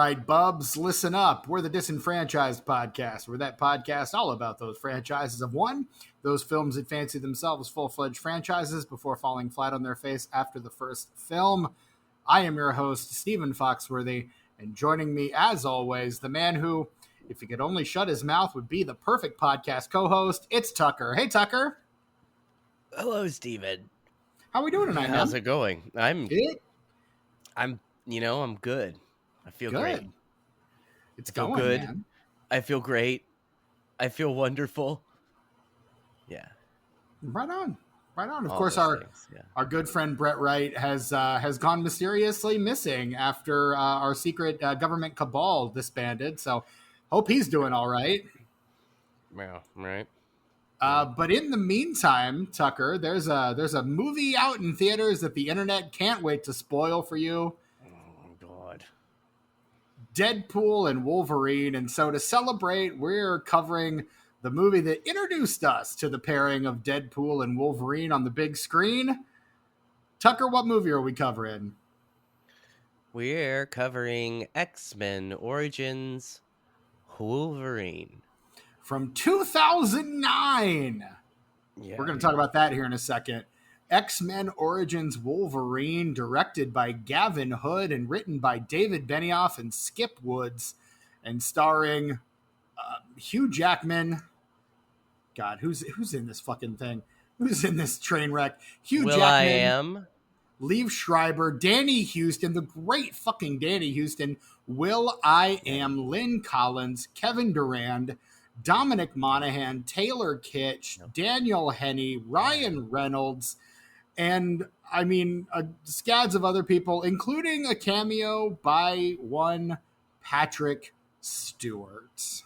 right, bubs, listen up. We're the Disenfranchised Podcast. We're that podcast all about those franchises of one, those films that fancy themselves full-fledged franchises before falling flat on their face after the first film. I am your host, Stephen Foxworthy, and joining me, as always, the man who, if he could only shut his mouth, would be the perfect podcast co-host. It's Tucker. Hey, Tucker. Hello, Stephen. How we doing tonight, man? How's it going? I'm good. I feel Good. great. It's I feel going, good. man. I feel great. I feel wonderful. Yeah. Right on. Right on. Of All course, those things, yeah. our good friend Brett Wright has gone mysteriously missing after our secret government cabal disbanded. So, hope he's doing all right. Yeah, right. But in the meantime, Tucker, there's a movie out in theaters that the internet can't wait to spoil for you. Oh, God. Deadpool and Wolverine. And so to celebrate, we're covering the movie that introduced us to the pairing of Deadpool and Wolverine on the big screen. Tucker, what movie are we covering? We're covering X-Men Origins Wolverine. From 2009. Yeah, We're going to talk about that here in a second. X-Men Origins Wolverine, directed by Gavin Hood and written by David Benioff and Skip Woods, and starring Hugh Jackman. God, who's in this fucking thing? Who's in this train wreck? Hugh Jackman. I am. Liev Schreiber, Danny Houston, the great fucking Danny Houston, Will I Am, Lynn Collins, Kevin Durand, Dominic Monaghan, Taylor Kitsch, Daniel Henney, Ryan Reynolds, and I mean, scads of other people, including a cameo by one Patrick Stewart.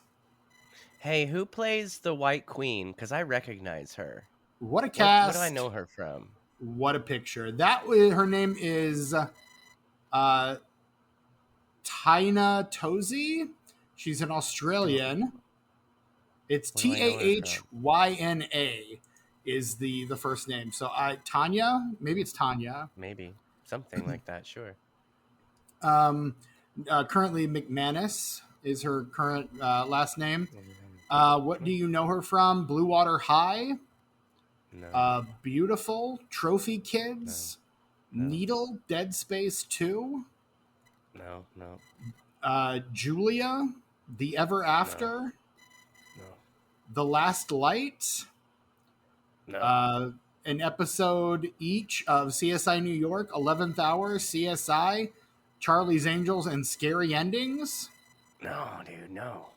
Hey, who plays the White Queen? Because I recognize her. What a cast. What do I know her from? What a picture. Her name is Taina Tozy. She's an Australian. It's Tahyna is the first name. So Tanya, maybe it's Tanya. Maybe something like that. Sure. Currently McManus is her current last name. What do you know her from? Blue Water High. No. Beautiful, Trophy Kids, No. Needle, Dead Space 2. No. Julia, The Ever After. No. The Last Light. No. An episode each of CSI New York, 11th Hour, CSI, Charlie's Angels, and Scary Endings. No, dude, no.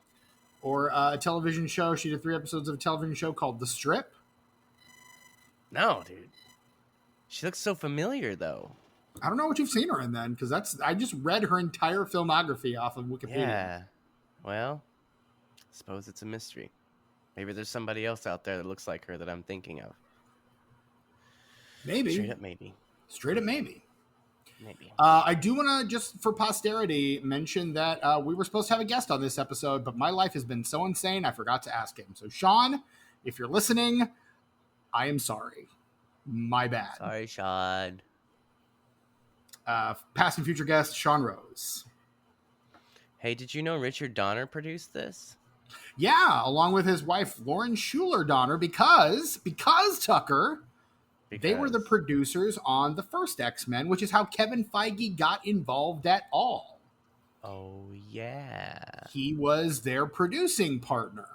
Or a television show. She did 3 episodes of a television show called The Strip. No, dude. She looks so familiar, though. I don't know what you've seen her in then, because I just read her entire filmography off of Wikipedia. Yeah. Well, I suppose it's a mystery. Maybe there's somebody else out there that looks like her that I'm thinking of. Maybe. Straight up maybe. Maybe. I do want to, just for posterity, mention that we were supposed to have a guest on this episode, but my life has been so insane, I forgot to ask him. So, Sean, if you're listening, I am sorry. My bad. Sorry, Sean. Past and future guest, Sean Rose. Hey, did you know Richard Donner produced this? Yeah, along with his wife, Lauren Schuler Donner, because Tucker, they were the producers on the first X-Men, which is how Kevin Feige got involved at all. Oh, yeah. He was their producing partner.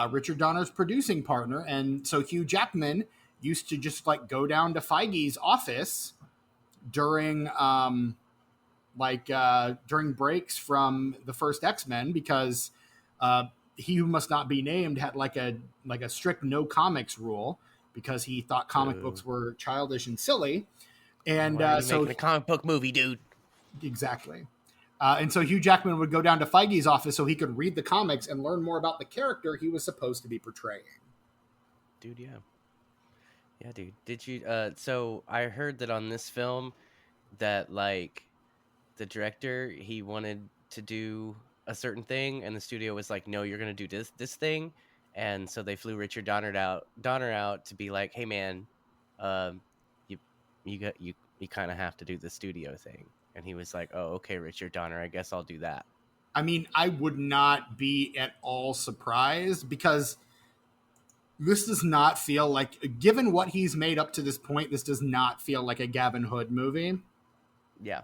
Richard Donner's producing partner, and so Hugh Jackman used to just go down to Feige's office during during breaks from the first X-Men, because He Who Must Not Be Named had a strict no comics rule, because he thought comic books were childish and silly. And Why are you making a comic book movie, dude? Exactly. And so Hugh Jackman would go down to Feige's office so he could read the comics and learn more about the character he was supposed to be portraying. Dude, yeah. Yeah, dude. Did you... so I heard that on this film that, the director, he wanted to do a certain thing, and the studio was like, no, you're going to do this thing. And so they flew Richard Donner out to be like, hey, man, you kind of have to do the studio thing. and he was like, "Oh, okay, Richard Donner, I guess I'll do that." I mean, I would not be at all surprised because this does not feel like, given what he's made up to this point, this does not feel like a Gavin Hood movie. Yeah.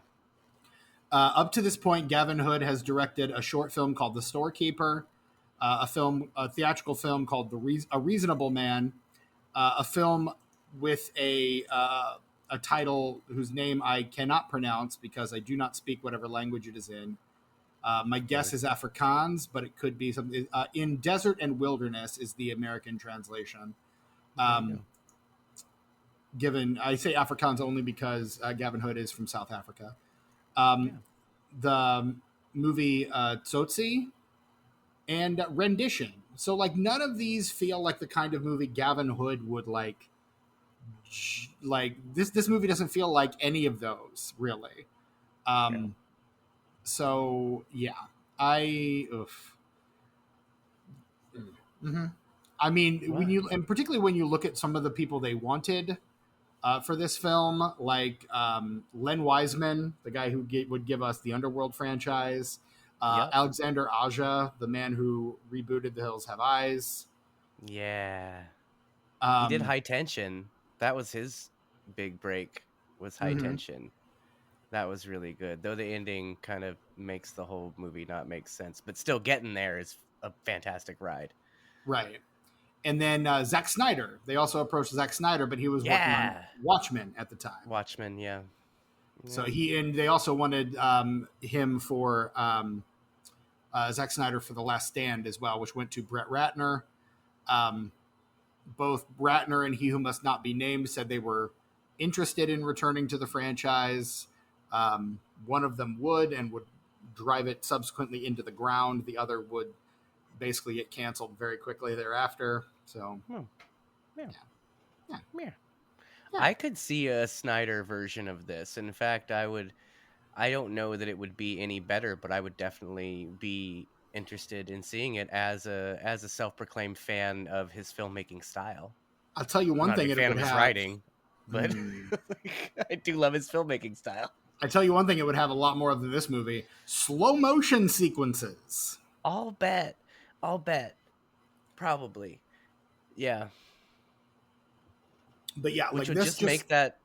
Up to this point, Gavin Hood has directed a short film called The Storekeeper, a theatrical film called A Reasonable Man, a film with a title whose name I cannot pronounce because I do not speak whatever language it is in. My guess is Afrikaans, but it could be something. In Desert and Wilderness is the American translation. Given I say Afrikaans only because Gavin Hood is from South Africa. The movie Tsotsi and Rendition. So like none of these feel like the kind of movie Gavin Hood would like this movie doesn't feel like any of those really. So yeah, I mean, and particularly when you look at some of the people they wanted for this film, like Len Wiseman, the guy who would give us the Underworld franchise, Alexander Aja, the man who rebooted The Hills Have Eyes. Yeah. He did High Tension. That was his big break, was High Tension. That was really good, though the ending kind of makes the whole movie not make sense. But still, getting there is a fantastic ride. Right. And then Zack Snyder. They also approached Zack Snyder, but he was working on Watchmen at the time. Watchmen, yeah. So they also wanted him for Zack Snyder for The Last Stand as well, which went to Brett Ratner. Both Ratner and He Who Must Not Be Named said they were interested in returning to the franchise. One of them would drive it subsequently into the ground. The other would basically get canceled very quickly thereafter. So, yeah. I could see a Snyder version of this. In fact, I don't know that it would be any better, but I would definitely be interested in seeing it as a self-proclaimed fan of his filmmaking style. I'll tell you one thing. I'm not a fan of his writing, but I do love his filmmaking style. I tell you one thing it would have a lot more of than this movie: slow motion sequences. I'll bet. Probably. Yeah. But yeah, which would just make that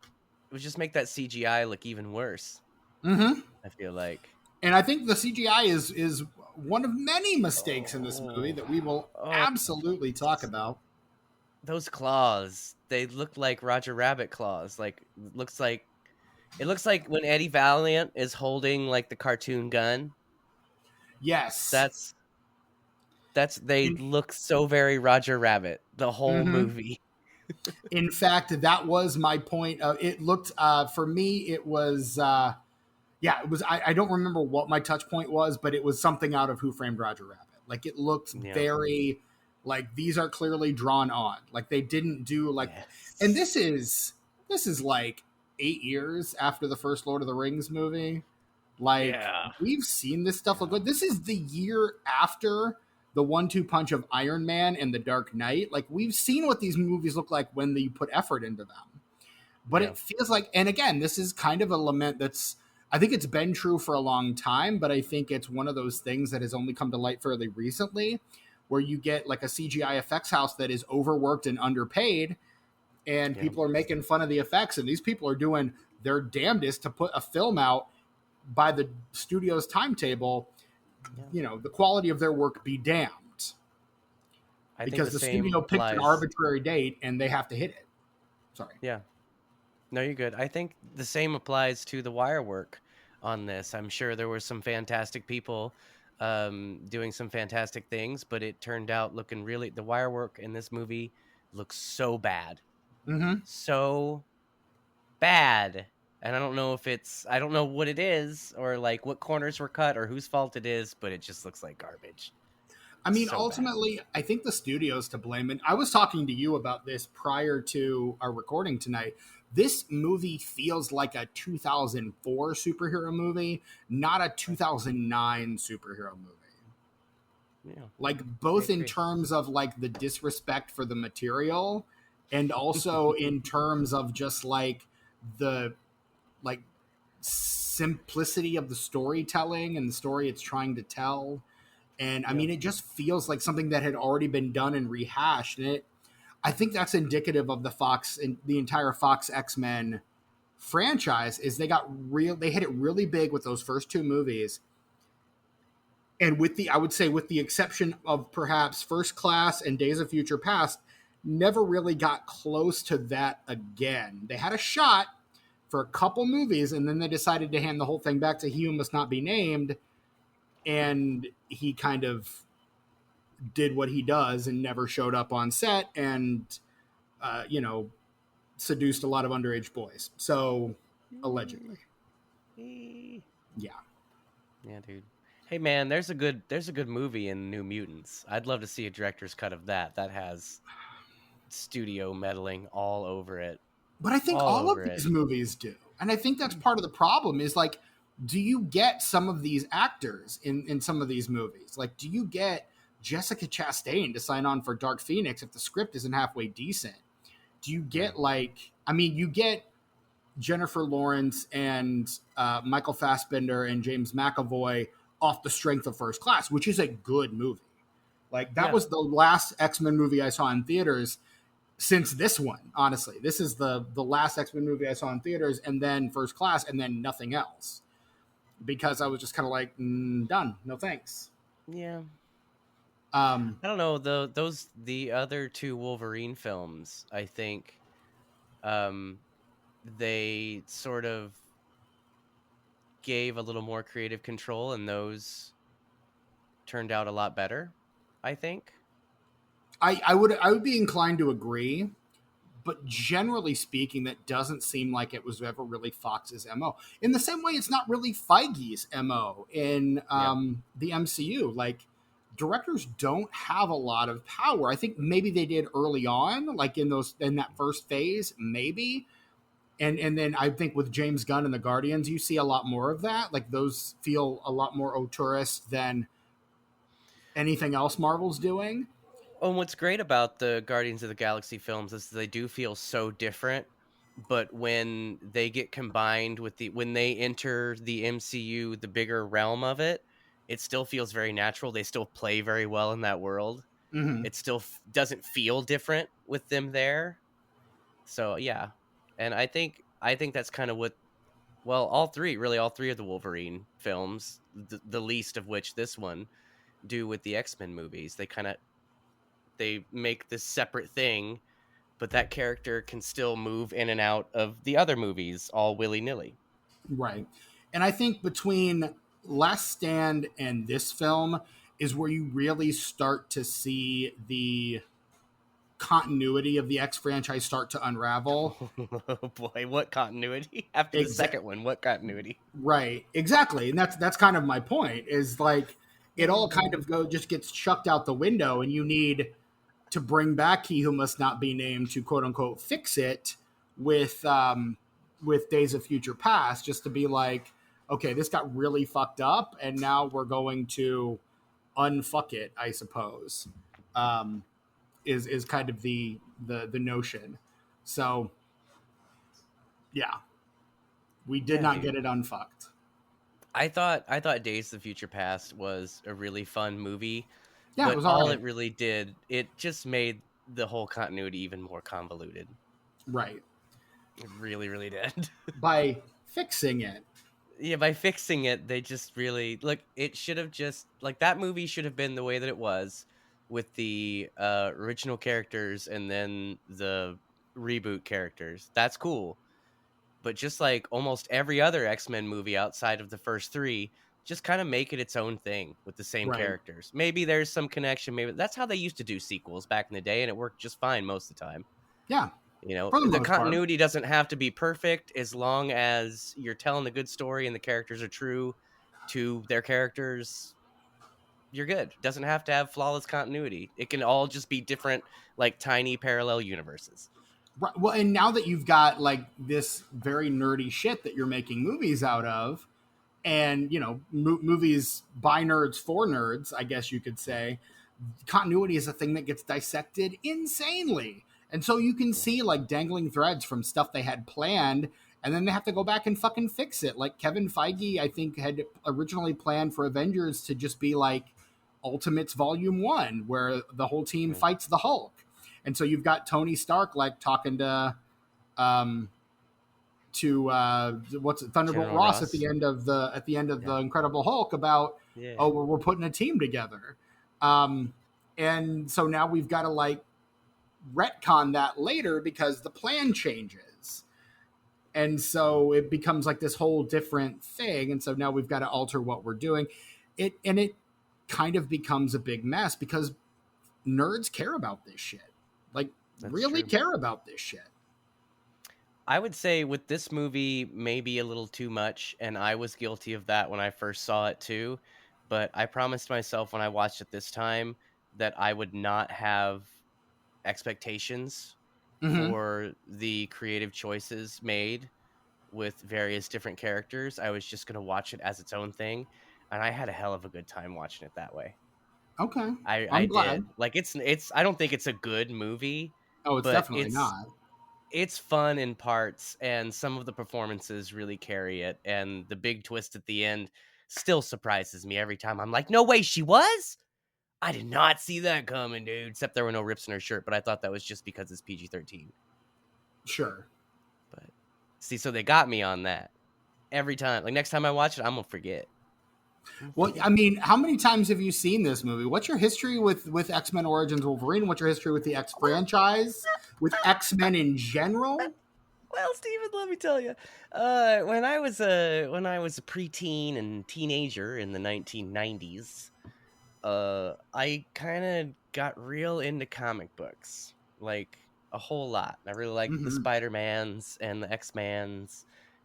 CGI look even worse. I feel like. And I think the CGI is one of many mistakes in this movie that we will absolutely talk about. Those claws, they look like Roger Rabbit claws. Like it looks like when Eddie Valiant is holding like the cartoon gun. Yes. They look so very Roger Rabbit the whole movie. In fact, that was my point. It looked for me. It was it was. I don't remember what my touch point was, but it was something out of Who Framed Roger Rabbit. Like it looked very like these are clearly drawn on. Like they didn't do like. Yes. And this is like 8 years after the first Lord of the Rings movie. Like we've seen this stuff look good. This is the year after the 1-2 punch of Iron Man and The Dark Knight. Like we've seen what these movies look like when you put effort into them. But it feels like, and again, this is kind of a lament I think it's been true for a long time, but I think it's one of those things that has only come to light fairly recently, where you get like a CGI effects house that is overworked and underpaid, and people are making fun of the effects, and these people are doing their damnedest to put a film out by the studio's timetable. You know, the quality of their work be damned. Because the studio picked an arbitrary date and they have to hit it. Sorry. Yeah. No, you're good. I think the same applies to the wire work on this. I'm sure there were some fantastic people doing some fantastic things, but it turned out looking really... The wire work in this movie looks so bad. So bad. And I don't know I don't know what it is or like what corners were cut or whose fault it is, but it just looks like garbage. I mean, ultimately, I think the studio's to blame. And I was talking to you about this prior to our recording tonight. This movie feels like a 2004 superhero movie, not a 2009 superhero movie. Yeah. Like both in terms of like the disrespect for the material and also in terms of just like the simplicity of the storytelling and the story it's trying to tell. And I Yeah. mean, it just feels like something that had already been done and rehashed. And I think that's indicative of the Fox and the entire Fox X-Men franchise is they hit it really big with those first two movies. And I would say with the exception of perhaps First Class and Days of Future Past, never really got close to that again. They had a shot for a couple movies, and then they decided to hand the whole thing back to Hugh Must Not Be Named, and he kind of did what he does and never showed up on set, and you know, seduced a lot of underage boys. So allegedly, yeah. Yeah, dude. Hey man, there's a good movie in New Mutants. I'd love to see a director's cut of that. That has studio meddling all over it. But I think All all of over it. these movies do. And I think that's part of the problem is like, do you get some of these actors in some of these movies? Like, do you get Jessica Chastain to sign on for Dark Phoenix if the script isn't halfway decent? Do you Yeah. get you get Jennifer Lawrence and Michael Fassbender and James McAvoy off the strength of First Class, which is a good movie. Like, that Yeah. was the last X-Men movie I saw in theaters since this one. Honestly, this is the last X-Men movie I saw in theaters, and then First Class, and then nothing else, because I was just kind of like, done, no thanks. Yeah. um I don't know, the other two Wolverine films, I think um they sort of gave a little more creative control, and those turned out a lot better, I think. I would be inclined to agree, but generally speaking, that doesn't seem like it was ever really Fox's MO. In the same way, it's not really Feige's MO in Yeah. the MCU. Like, directors don't have a lot of power. I think maybe they did early on, like in that first phase, maybe. And then I think with James Gunn and the Guardians, you see a lot more of that. Like, those feel a lot more auteurist than anything else Marvel's doing. Oh, and what's great about the Guardians of the Galaxy films is they do feel so different, but when they get combined with when they enter the MCU, the bigger realm of it, it still feels very natural. They still play very well in that world. Mm-hmm. It still doesn't feel different with them there. So yeah, and I think that's kind of what, well, all three of the Wolverine films, the least of which this one, do with the X-Men movies. They make this separate thing, but that character can still move in and out of the other movies all willy-nilly. Right. And I think between Last Stand and this film is where you really start to see the continuity of the X franchise start to unravel. Oh boy, what continuity? After the Exactly. second one, what continuity? Right. Exactly. And that's kind of my point is like it all kind of just gets chucked out the window, and you need to bring back He Who Must Not Be Named to quote unquote fix it with Days of Future Past, just to be like, okay, this got really fucked up, and now we're going to unfuck it, I suppose. Is kind of the notion. So yeah, we did Yeah, not dude. get it unfucked. I thought Days of Future Past was a really fun movie, Yeah, it but was all all right. it really did, it just made the whole continuity even more convoluted. Right. It really, really did. By fixing it. Yeah, by fixing it, they just really, like, it should have just, like, that movie should have been the way that it was, with the original characters and then the reboot characters. That's cool. But just like almost every other X-Men movie outside of the first three, just kind of make it its own thing with the same Right. characters. Maybe there's some connection. Maybe that's how they used to do sequels back in the day, and it worked just fine most of the time. Yeah, You know, for the the most part. continuity doesn't have to be perfect as long as you're telling a good story and the characters are true to their characters. You're good. Doesn't have to have flawless continuity. It can all just be different, like tiny parallel universes. Right. Well, and now that you've got like this very nerdy shit that you're making movies out of, and you know, movies by nerds for nerds, I guess you could say, continuity is a thing that gets dissected insanely. And so you can Yeah. see like dangling threads from stuff they had planned and then they have to go back and fucking fix it. Like Kevin Feige, I think, had originally planned for Avengers to just be like Ultimates Volume 1, where the whole team Mm. fights the Hulk. And so you've got Tony Stark like talking um, to what's it, Thunderbolt General Ross at the Ross. end of the Yeah. Incredible Hulk about, Yeah. oh, well, we're putting a team together. Um, and so now we've got to like retcon that later because the plan changes. And so it becomes like this whole different thing. And so now we've got to alter what we're doing. It kind of becomes a big mess because nerds care about this shit. Like, That's really true. care about this shit. I would say with this movie, maybe a little too much, and I was guilty of that when I first saw it too. But I promised myself when I watched it this time that I would not have expectations Mm-hmm. for the creative choices made with various different characters. I was just going to watch it as its own thing, and I had a hell of a good time watching it that way. Okay. I I'm glad. did. Like it's I don't think it's a good movie, Oh, it's but definitely not. it's fun in parts, and some of the performances really carry it, and the big twist at the end still surprises me every time. I'm like, no way, she was? I did not see that coming, dude. Except there were no rips in her shirt, but I thought that was just because it's PG-13. Sure. But see, so they got me on that every time. Like next time I watch it, I'm gonna forget. Well, I mean, how many times have you seen this movie? What's your history with X-Men Origins Wolverine? What's your history with the X franchise? With X-Men in general? Well, Steven, let me tell you. When I was a preteen and teenager in the 1990s, I kind of got real into comic books, like a whole lot. I really liked the Mm-hmm. Spider-Mans and the X-Mans,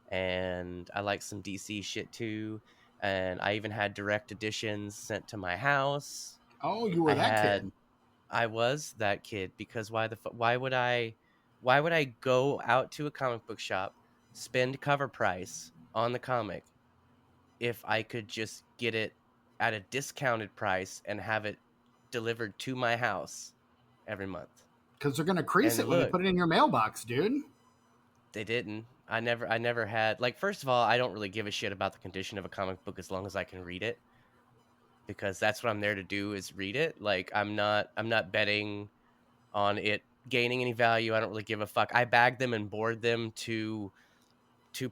and I liked some DC shit too. And I even had direct editions sent to my house. Oh, you were I that kid. had I was that kid because why would I go out to a comic book shop, spend cover price on the comic if I could just get it at a discounted price and have it delivered to my house every month? Because they're gonna crease And it when they look, put it in your mailbox, dude. they didn't. I never had, like, first of all, I don't really give a shit about the condition of a comic book as long as I can read it, because that's what I'm there to do, is read it. Like I'm not betting on it gaining any value. I don't really give a fuck. I bag them and board them to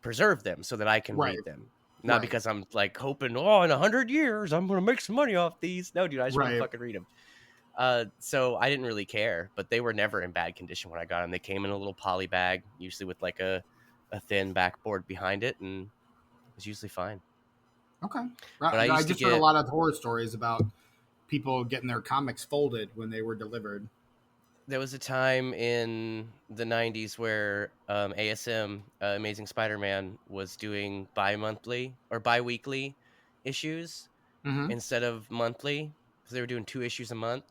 preserve them so that I can Right. read them. Not Right. because I'm like hoping, oh, in 100 years I'm gonna make some money off these. No, dude, I just want to Right. fucking read them. So I didn't really care, but they were never in bad condition when I got them. They came in a little poly bag, usually with like a thin backboard behind it, and it was usually fine. Okay. But I I used to just heard a get lot of horror stories about people getting their comics folded when they were delivered. there was a time in the 90s where ASM, Amazing Spider-Man, was doing bi-monthly or bi-weekly issues Mm-hmm. instead of monthly, because they were doing 2 issues a month.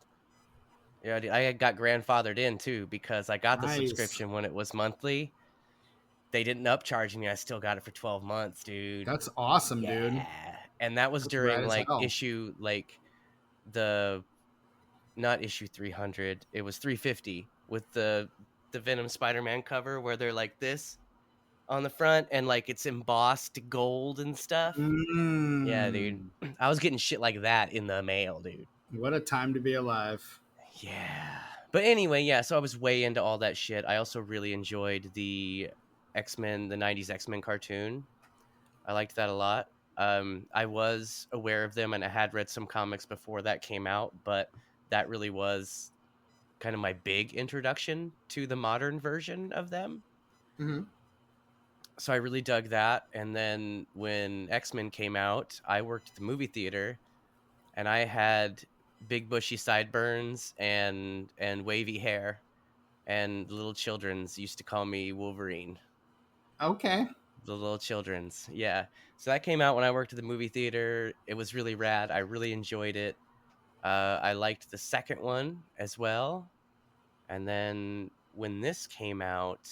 Yeah, I had got grandfathered in too because I got the Nice. subscription when it was monthly. They didn't upcharge me. I still got it for 12 months, dude. That's awesome, dude. Yeah. And that was That's rad during as like hell. issue, like the not issue 300, it was 350 with the Venom Spider-Man cover where they're like this on the front and like it's embossed gold and stuff. Yeah, dude. Mm. I was getting shit like that in the mail, dude. What a time to be alive. Yeah. But anyway, yeah, so I was way into all that shit. I also really enjoyed the X-Men, the 90s X-Men cartoon. I liked that a lot. I was aware of them and I had read some comics before that came out, but that really was kind of my big introduction to the modern version of them. Mm-hmm. So I really dug that. And then when X-Men came out, I worked at the movie theater and I had big bushy sideburns and wavy hair, and the little children's used to call me Wolverine. Okay. The little children's. Yeah. So that came out when I worked at the movie theater. It was really rad. I really enjoyed it. I liked the second one as well. And then when this came out,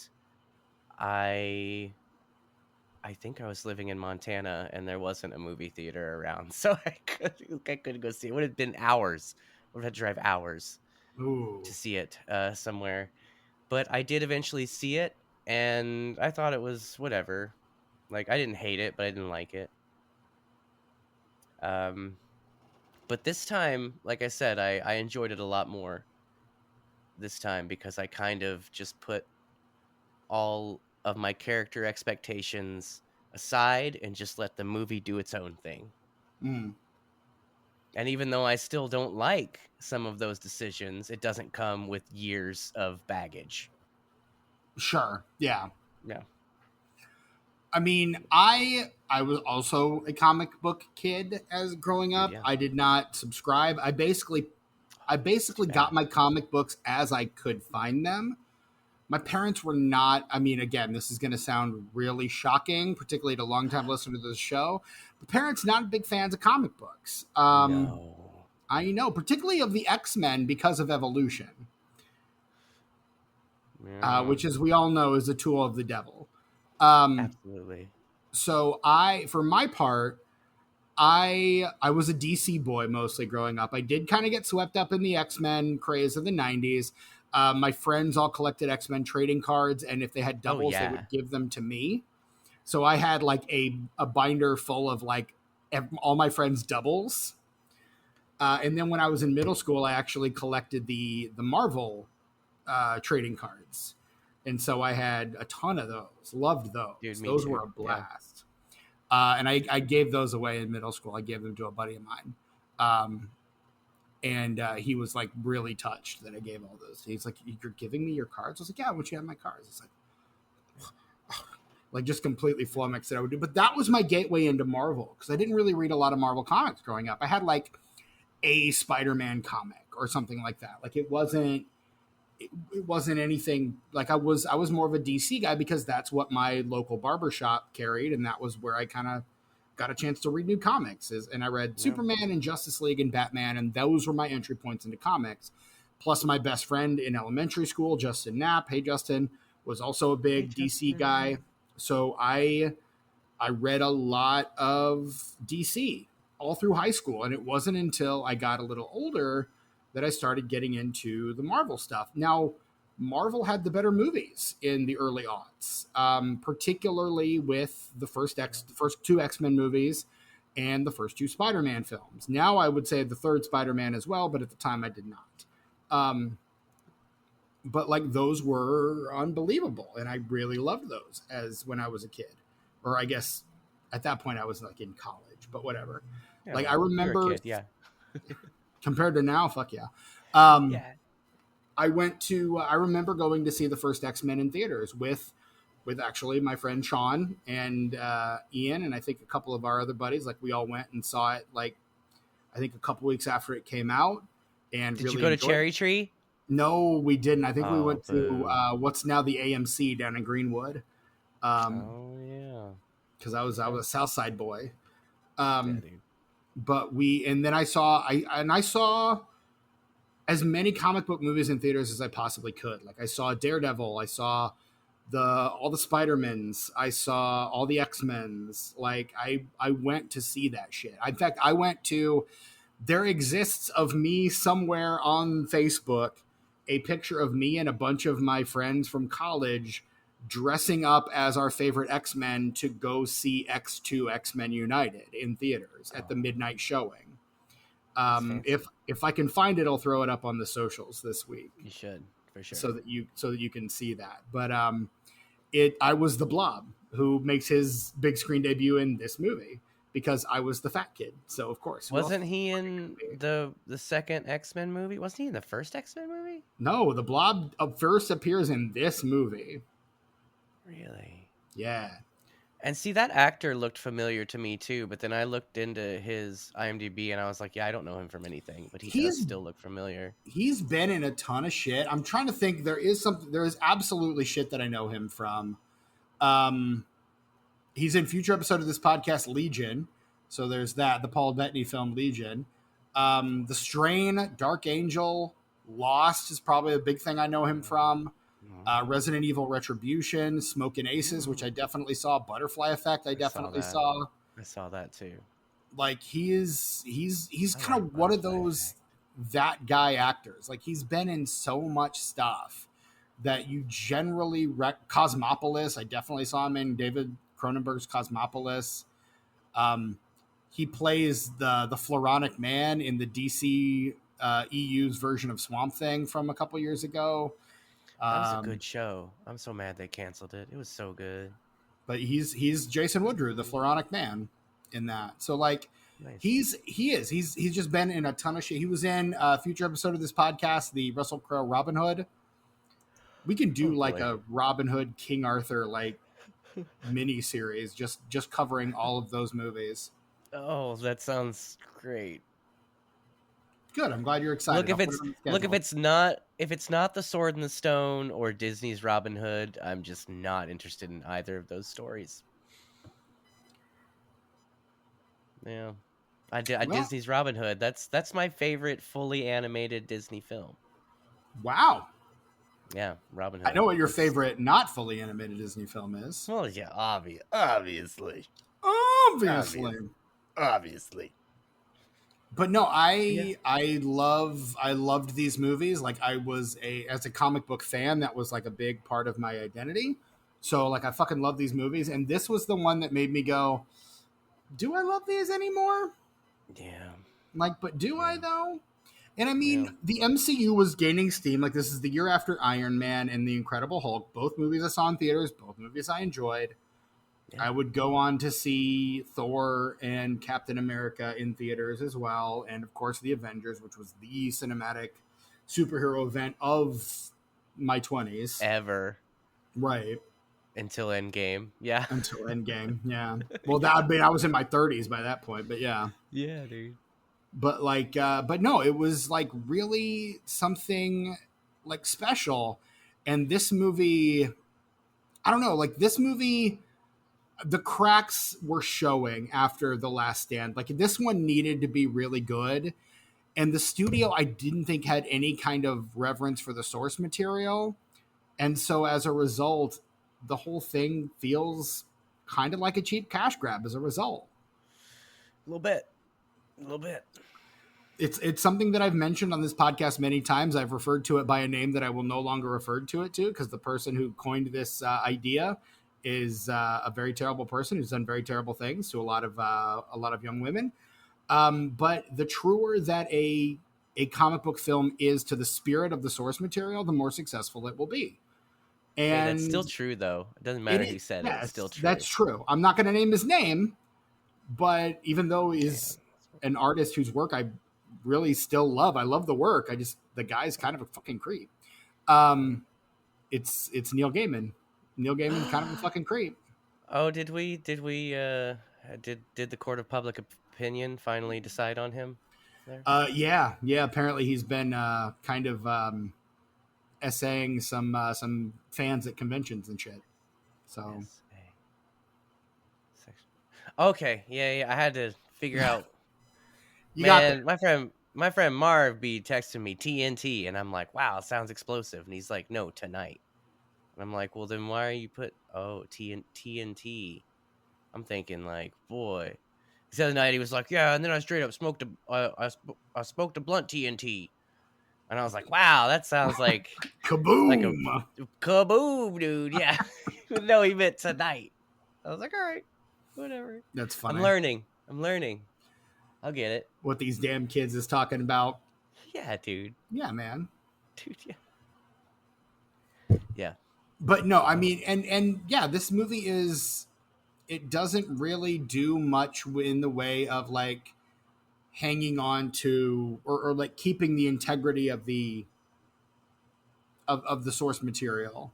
I I think I was living in Montana and there wasn't a movie theater around. So I couldn't go see it. It would have been hours. Would have had to drive hours Ooh. to see it somewhere. But I did eventually see it, and I thought it was whatever. Like, I didn't hate it, but I didn't like it. But this time, like I said, I enjoyed it a lot more this time because I kind of just put all of my character expectations aside and just let the movie do its own thing. Mm. And even though I still don't like some of those decisions, it doesn't come with years of baggage. Sure. Yeah. No. I mean, I was also a comic book kid as growing Dude, up. yeah. I did not subscribe. I basically Too got bad. my comic books as I could find them. My parents were not, I mean, again, this is going to sound really shocking, particularly to longtime listeners to the show. But parents not big fans of comic books. No. I know, particularly of the X-Men because of evolution, Yeah. which, as we all know, is a tool of the devil. Um, Absolutely. so for my part, I was a DC boy mostly growing up. I did kind of get swept up in the X-Men craze of the 90s. My friends all collected X-Men trading cards, and if they had Oh doubles, they yeah. would give them to me. So I had like a binder full of like all my friends' doubles. And then when I was in middle school, I actually collected the Marvel trading cards. And so I had a ton of those. Loved Dude, those. me Those were too. a Yeah. blast. And I gave those away in middle school. I gave them to a buddy of mine. And he was like really touched that I gave all those. He's like, "You're giving me your cards?" I was like, "Yeah, I want you to have my cards." It's like just completely flummoxed that I would do. But that was my gateway into Marvel because I didn't really read a lot of Marvel comics growing up. I had like a Spider-Man comic or something like that. Like it wasn't anything like I was more of a DC guy because that's what my local barbershop carried, and that was where I kind of got a chance to read new comics. And I read Yeah. Superman and Justice League and Batman, and those were my entry points into comics. Plus, my best friend in elementary school, Justin Knapp, hey Justin, was also a Hey, big DC guy. Justin. So I read a lot of DC all through high school, and it wasn't until I got a little older that I started getting into the Marvel stuff. Now, Marvel had the better movies in the early aughts, particularly with the first two X-Men movies and the first two Spider-Man films. Now, I would say the third Spider-Man as well, but at the time I did not. But like those were unbelievable, and I really loved those as when I was a kid, or I guess at that point I was like in college, but whatever. Yeah, Like I well, you're a remember kid, yeah. compared to now, fuck yeah. Um, Yeah. I remember going to see the first X-Men in theaters with actually my friend Sean and Ian, and I think a couple of our other buddies. Like we all went and saw it. Like I think a couple weeks after it came out, and Did you really go to enjoyed it. Cherry Tree? No, we didn't. I think we Oh, went to boo. what's now the AMC down in Greenwood. Oh, yeah. Because I Okay. was a South Side boy. Yeah, Um, dude. but I saw as many comic book movies in theaters as I possibly could. Like I saw Daredevil, I saw all the Spider-Mans, I saw all the X-Men's. Like I went to see that shit. In fact, I went to there exists of me somewhere on Facebook a picture of me and a bunch of my friends from college dressing up as our favorite X-Men to go see X2 X-Men United in theaters at the Oh, midnight showing. that's fancy. If I can find it, I'll throw it up on the socials this week You should, for so sure. that you can see that. But it I was the Blob who makes his big screen debut in this movie because I was the fat kid. So of course, who else Wasn't was he fucking in gonna be? the second X-Men movie? Wasn't he in the first X-Men movie? No, the Blob first appears in this movie. Really? Yeah, And see, that actor looked familiar to me too, but then I looked into his IMDb and I was like, yeah, I don't know him from anything, but he does he's still look familiar. he's been in a ton of shit. I'm trying to think. There is absolutely shit that I know him from. Um, he's in future episode of this podcast, Legion. So there's that, the Paul Bettany film Legion. The Strain, Dark Angel, Lost is probably a big thing I know him from. Resident Evil Retribution, Smoking Aces, which I definitely saw. Butterfly Effect, I I saw definitely that. saw. I saw that too. Like he's I kind like of one of Butterfly those Effect. that guy actors. Like he's been in so much stuff that you generally Cosmopolis. I definitely saw him in David Cronenberg's Cosmopolis. He plays the Floronic Man in the DC EU's version of Swamp Thing from a couple years ago. That was a good show. I'm so mad they canceled it. It was so good. But he's Jason Woodrue, the Floronic Man, in that. So like, Nice. he's just been in a ton of shit. He was in a future episode of this podcast, the Russell Crowe Robin Hood. We can do like a Robin Hood King Arthur like mini series, just covering all of those movies. Oh, that sounds great. Good. I'm glad you're excited. Look, if it's not The Sword in the Stone or Disney's Robin Hood, I'm just not interested in either of those stories. Yeah, Disney's Robin Hood. That's my favorite fully animated Disney film. Wow. Yeah, Robin Hood. I know what your favorite not fully animated Disney film is. Well, yeah, obviously. But no, I loved these movies. Like I was as a comic book fan, that was like a big part of my identity. So like I fucking love these movies, and this was the one that made me go, do I love these anymore? Yeah. Like, but do I though? And I mean, the MCU was gaining steam. Like this is the year after Iron Man and the Incredible Hulk. Both movies I saw in theaters, both movies I enjoyed. Yeah. I would go on to see Thor and Captain America in theaters as well. And of course, the Avengers, which was the cinematic superhero event of my 20s. Ever. Right. Until Endgame. Yeah. Until Endgame. Yeah. Well, that would mean I was in my 30s by that point, but yeah. Yeah, dude. But like, but no, it was like really something like special. And this movie, I don't know, like this movie, the cracks were showing after The Last Stand. Like this one needed to be really good. And the studio, I didn't think had any kind of reverence for the source material. And so as a result, the whole thing feels kind of like a cheap cash grab as a result. A little bit. It's something that I've mentioned on this podcast many times. I've referred to it by a name that I will no longer refer to it to, because the person who coined this idea is a very terrible person who's done very terrible things to a lot of young women. But the truer that a comic book film is to the spirit of the source material, the more successful it will be. And hey, that's still true, though. It doesn't matter who said it. It's still true. That's true. I'm not going to name his name, but even though he's an artist whose work I really still love, I love the work. The guy's kind of a fucking creep. It's Neil Gaiman. Neil Gaiman's kind of a fucking creep. Oh, did the court of public opinion finally decide on him there? Yeah. Apparently he's been kind of essaying some fans at conventions and shit. So okay, yeah, I had to figure out. Man, my friend Marv be texting me TNT, and I'm like, wow, it sounds explosive, and he's like, no, tonight. And I'm like, well, then why are you TNT? I'm thinking like, boy. The other night he was like, yeah, and then I straight up smoked I smoked a blunt TNT. And I was like, wow, that sounds like kaboom. Like a kaboom, dude. Yeah. No, he meant tonight. I was like, all right, whatever. That's funny. I'm learning. I'll get it. What these damn kids is talking about. Yeah, dude. Yeah, man. Dude, yeah. Yeah. But no, I mean, and yeah, this movie it doesn't really do much in the way of like hanging on to or like keeping the integrity of the source material.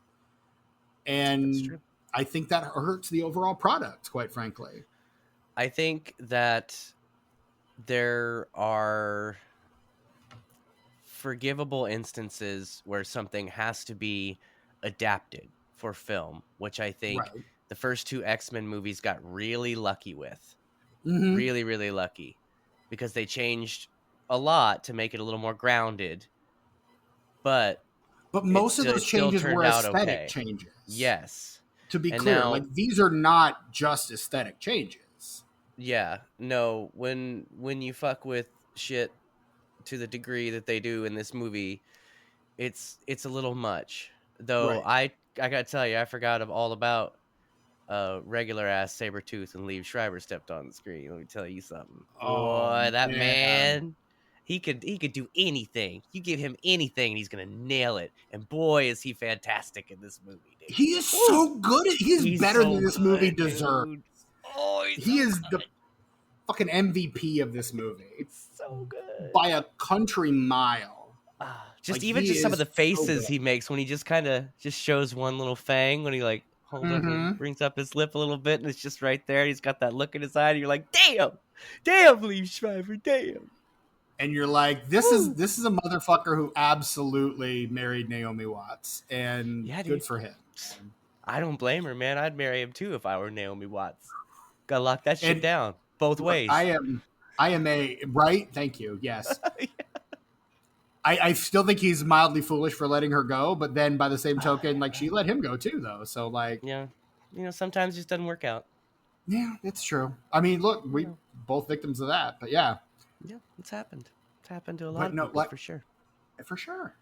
And I think that hurts the overall product, quite frankly. I think that there are forgivable instances where something has to be adapted for film, which I think the first two X-Men movies got really lucky with. Mm-hmm. Really, really lucky. Because they changed a lot to make it a little more grounded. But most of those changes were aesthetic changes. Yes. To be clear, now, like these are not just aesthetic changes. Yeah. No, when you fuck with shit to the degree that they do in this movie, it's a little much. Though Right. I gotta tell you, I forgot all about regular ass Sabretooth and Liev Schreiber stepped on the screen. Let me tell you something. Oh Boy, that man. man, he could do anything. You give him anything and he's gonna nail it. And boy, is he fantastic in this movie, dude. He is Woo! so good. He's He's better so than this movie good, deserves. dude. Oh, he's He so is the good. fucking MVP of this movie So good. by a country mile. Just Like even he just some of is the so faces good. he makes when he just kind of just shows one little fang when he like holds up, he Mm-hmm. brings up his lip a little bit and it's just right there. He's got that look in his eye and you're like, damn, Liev Schreiber, damn. And you're like, this Woo. is a motherfucker who absolutely married Naomi Watts, and Yeah, good dude. for him. I don't blame her, man. I'd marry him too if I were Naomi Watts. Gotta lock that shit And down both look, ways. I am a right. Thank you. Yes. I still think he's mildly foolish for letting her go, but then by the same token, like she let him go too, though. So like, Yeah, sometimes it just doesn't work out. yeah, it's true. I mean, look, You we know. both victims of that, but yeah, Yeah, it's happened. It's happened to a lot but of no, people like for sure. for sure.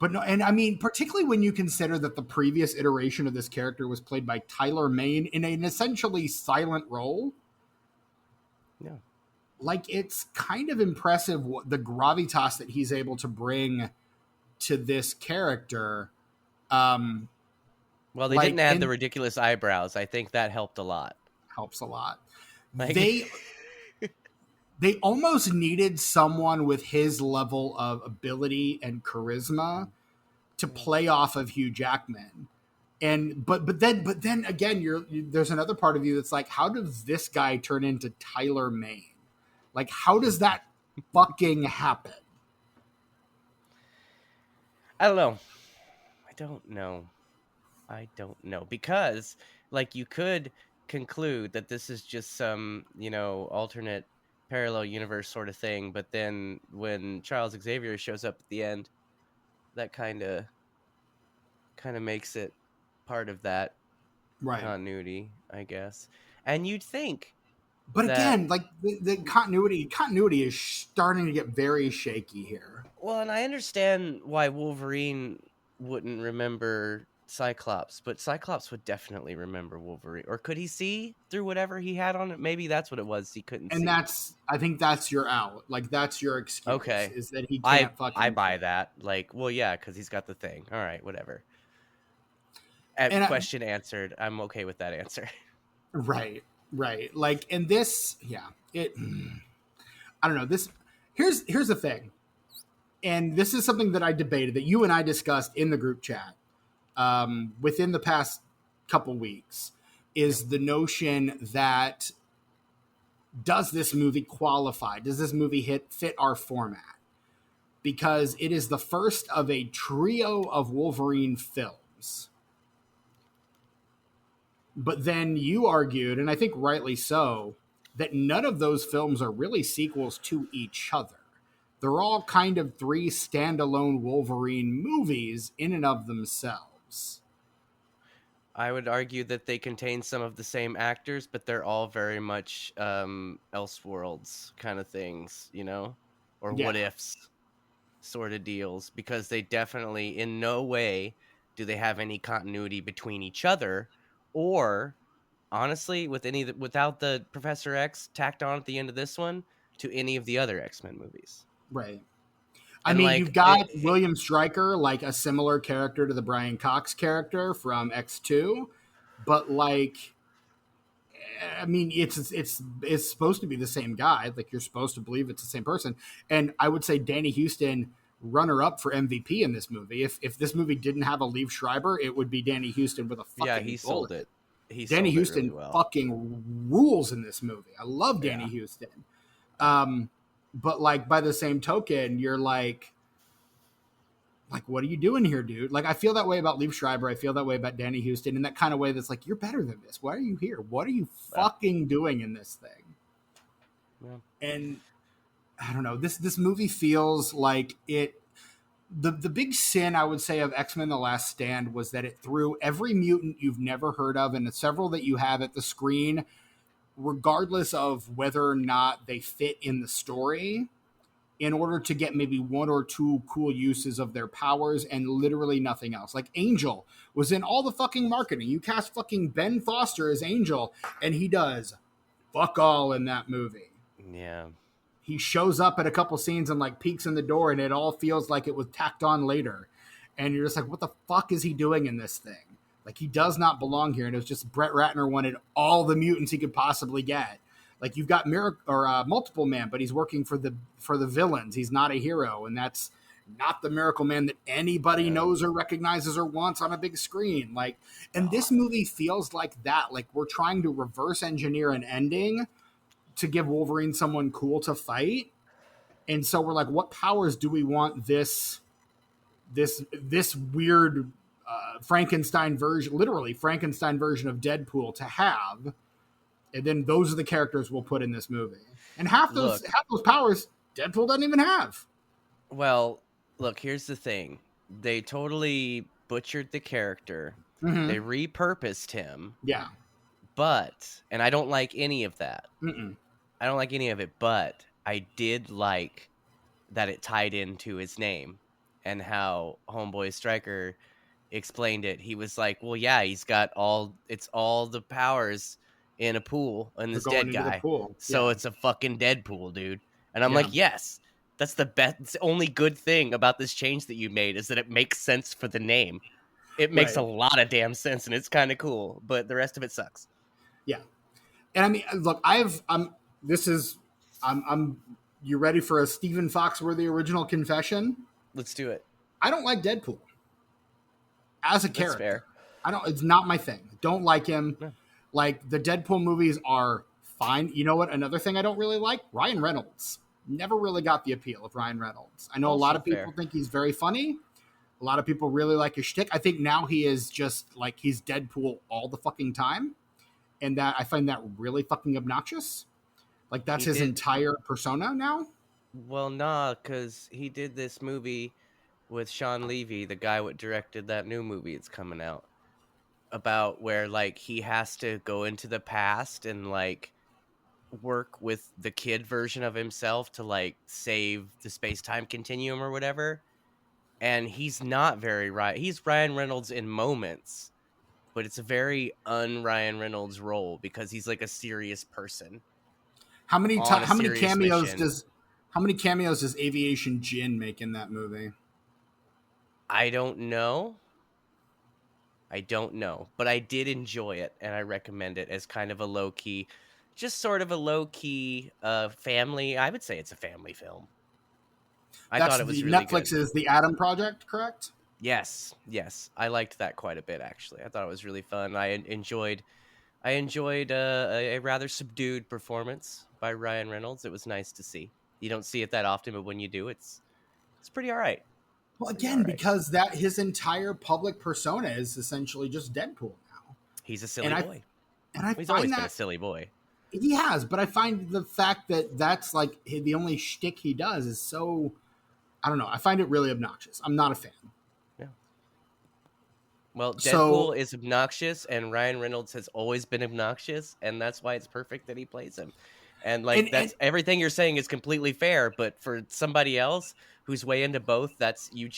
But no, and I mean, particularly when you consider that the previous iteration of this character was played by Tyler Mane in an essentially silent role. Yeah. Like it's kind of impressive the gravitas that he's able to bring to this character. Um, Well, they didn't like add the and ridiculous eyebrows. I think that helped a lot. helps a lot. Like, They almost needed someone with his level of ability and charisma to play off of Hugh Jackman. And but then again, there's another part of you that's like, how does this guy turn into Tyler Mane? Like, how does that fucking happen? I don't know. I don't know. I don't know because like you could conclude that this is just some, alternate parallel universe sort of thing, but then when Charles Xavier shows up at the end, that kind of makes it part of that Right. continuity, I guess. And you'd think But that again, like the continuity is starting to get very shaky here. well, and I understand why Wolverine wouldn't remember Cyclops, but Cyclops would definitely remember Wolverine. Or could he see through whatever he had on it? Maybe that's what it was. He couldn't And see. I think that's your out. Like that's your excuse Okay. is that he I can't I fucking buy see. that. Like, well, yeah, because he's got the thing. All right, whatever. And Question answered. I'm okay with that answer. right, right. Like in this, yeah. It I don't know. This here's the thing. And this is something that I debated that you and I discussed in the group chat within the past couple weeks Yep. is the notion that does this movie qualify? Does this movie fit our format? Because it is the first of a trio of Wolverine films. But then you argued, and I think rightly so, that none of those films are really sequels to each other. They're all kind of three standalone Wolverine movies in and of themselves. I would argue that they contain some of the same actors, but they're all very much Elseworlds kind of things, or what Yeah, ifs sort of deals, because they definitely, in no way, do they have any continuity between each other, or honestly, without the Professor X tacked on at the end of this one to any of the other X-Men movies. right. I And mean, you've like got William Stryker, like a similar character to the Brian Cox character from X2, but like I mean, it's supposed to be the same guy. Like you're supposed to believe it's the same person. And I would say Danny Houston, runner up for MVP in this movie. If this movie didn't have a Liev Schreiber, it would be Danny Houston with a yeah, fucking he bullet. sold it. He Danny sold it really Houston well. fucking rules in this movie. I love Danny Yeah. Houston. But like by the same token, you're like, what are you doing here, dude? Like, I feel that way about Liev Schreiber. I feel that way about Danny Houston in that kind of way that's like, you're better than this. Why are you here? What are you Yeah. fucking doing in this thing? Yeah. And I don't know. This movie feels like it. The big sin I would say of X-Men: The Last Stand was that it threw every mutant you've never heard of and several that you have at the screen, regardless of whether or not they fit in the story. in order to get maybe one or two cool uses of their powers and literally nothing else. Like Angel was in all the fucking marketing. You cast fucking Ben Foster as Angel, and he does fuck all in that movie. Yeah. He shows up at a couple scenes and like peeks in the door, and it all feels like it was tacked on later. And you're just like, what the fuck is he doing in this thing? Like, he does not belong here. And it was just Brett Ratner wanted all the mutants he could possibly get. Like, you've got Multiple Man, but he's working for the villains. He's not a hero, and that's not the Miracle Man that anybody knows or recognizes or wants on a big screen. Like, and this movie feels like that. Like, we're trying to reverse engineer an ending to give Wolverine someone cool to fight. And so we're like, what powers do we want this weird Frankenstein version, literally Frankenstein version of Deadpool to have? And then those are the characters we'll put in this movie. And half those powers Deadpool doesn't even have. Well, look, here's the thing. They totally butchered the character. Mm-hmm. They repurposed him. Yeah. But, and I don't like any of that. Mm-mm. I don't like any of it, but I did like that it tied into his name and how Homeboy Stryker explained it. He was like, well, yeah, he's got all the powers in a pool and this dead guy. So it's a fucking Deadpool, dude. And I'm like, yes, that's the best. It's the only good thing about this change that you made is that it makes sense for the name. It makes a lot of damn sense and it's kind of cool, but the rest of it sucks. Yeah. And I mean, look, you ready for a Stephen Foxworthy original confession? Let's do it. I don't like Deadpool as a character. Fair. It's not my thing. Don't like him. No. Like, the Deadpool movies are fine. You know what? Another thing I don't really like, Ryan Reynolds. Never really got the appeal of Ryan Reynolds. I know a lot of people think he's very funny. A lot of people really like his shtick. I think now he is just like, he's Deadpool all the fucking time. And that I find that really fucking obnoxious. Like, that's his entire persona now. Well, nah, because he did this movie with Sean Levy, the guy who directed that new movie that's coming out, about where, like, he has to go into the past and, like, work with the kid version of himself to, like, save the space-time continuum or whatever. And he's not very he's Ryan Reynolds in moments, but it's a very un-Ryan Reynolds role because he's, like, a serious person. How many cameos does Aviation Gin make in that movie? I don't know, but I did enjoy it, and I recommend it as kind of a low-key, just sort of a low-key family. I would say it's a family film. I thought it was really Netflix's The Adam Project, correct? Yes. I liked that quite a bit, actually. I thought it was really fun. I enjoyed a rather subdued performance by Ryan Reynolds. It was nice to see. You don't see it that often, but when you do, it's pretty all right. Well, again, because that his entire public persona is essentially just Deadpool now. He's a silly boy. He's always been a silly boy. He has, but I find the fact that that's like the only shtick he does is so, I don't know. I find it really obnoxious. I'm not a fan. Yeah. Well, Deadpool is obnoxious, and Ryan Reynolds has always been obnoxious, and that's why it's perfect that he plays him. And everything you're saying is completely fair, but for somebody else who's way into both, you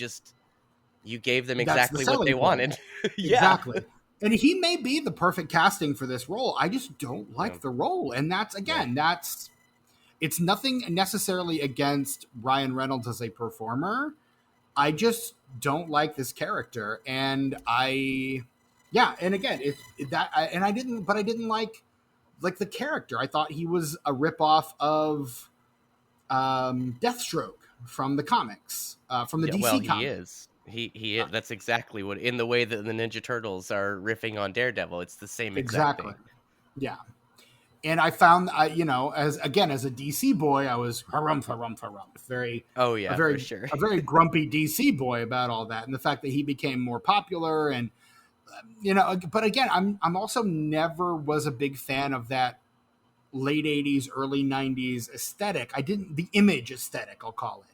gave them exactly what they wanted. Yeah. Exactly. And he may be the perfect casting for this role. I just don't like the role. And it's nothing necessarily against Ryan Reynolds as a performer. I just don't like this character. And I didn't like the character. I thought he was a ripoff of Deathstroke from the comics, from the DC comics. He is. He is. That's exactly what, in the way that the Ninja Turtles are riffing on Daredevil, it's the same exact thing. Yeah. And I found, as a DC boy, I was harumph. A very grumpy DC boy about all that, and the fact that he became more popular, and but again, I'm also never was a big fan of that late 80s, early 90s aesthetic. The image aesthetic, I'll call it.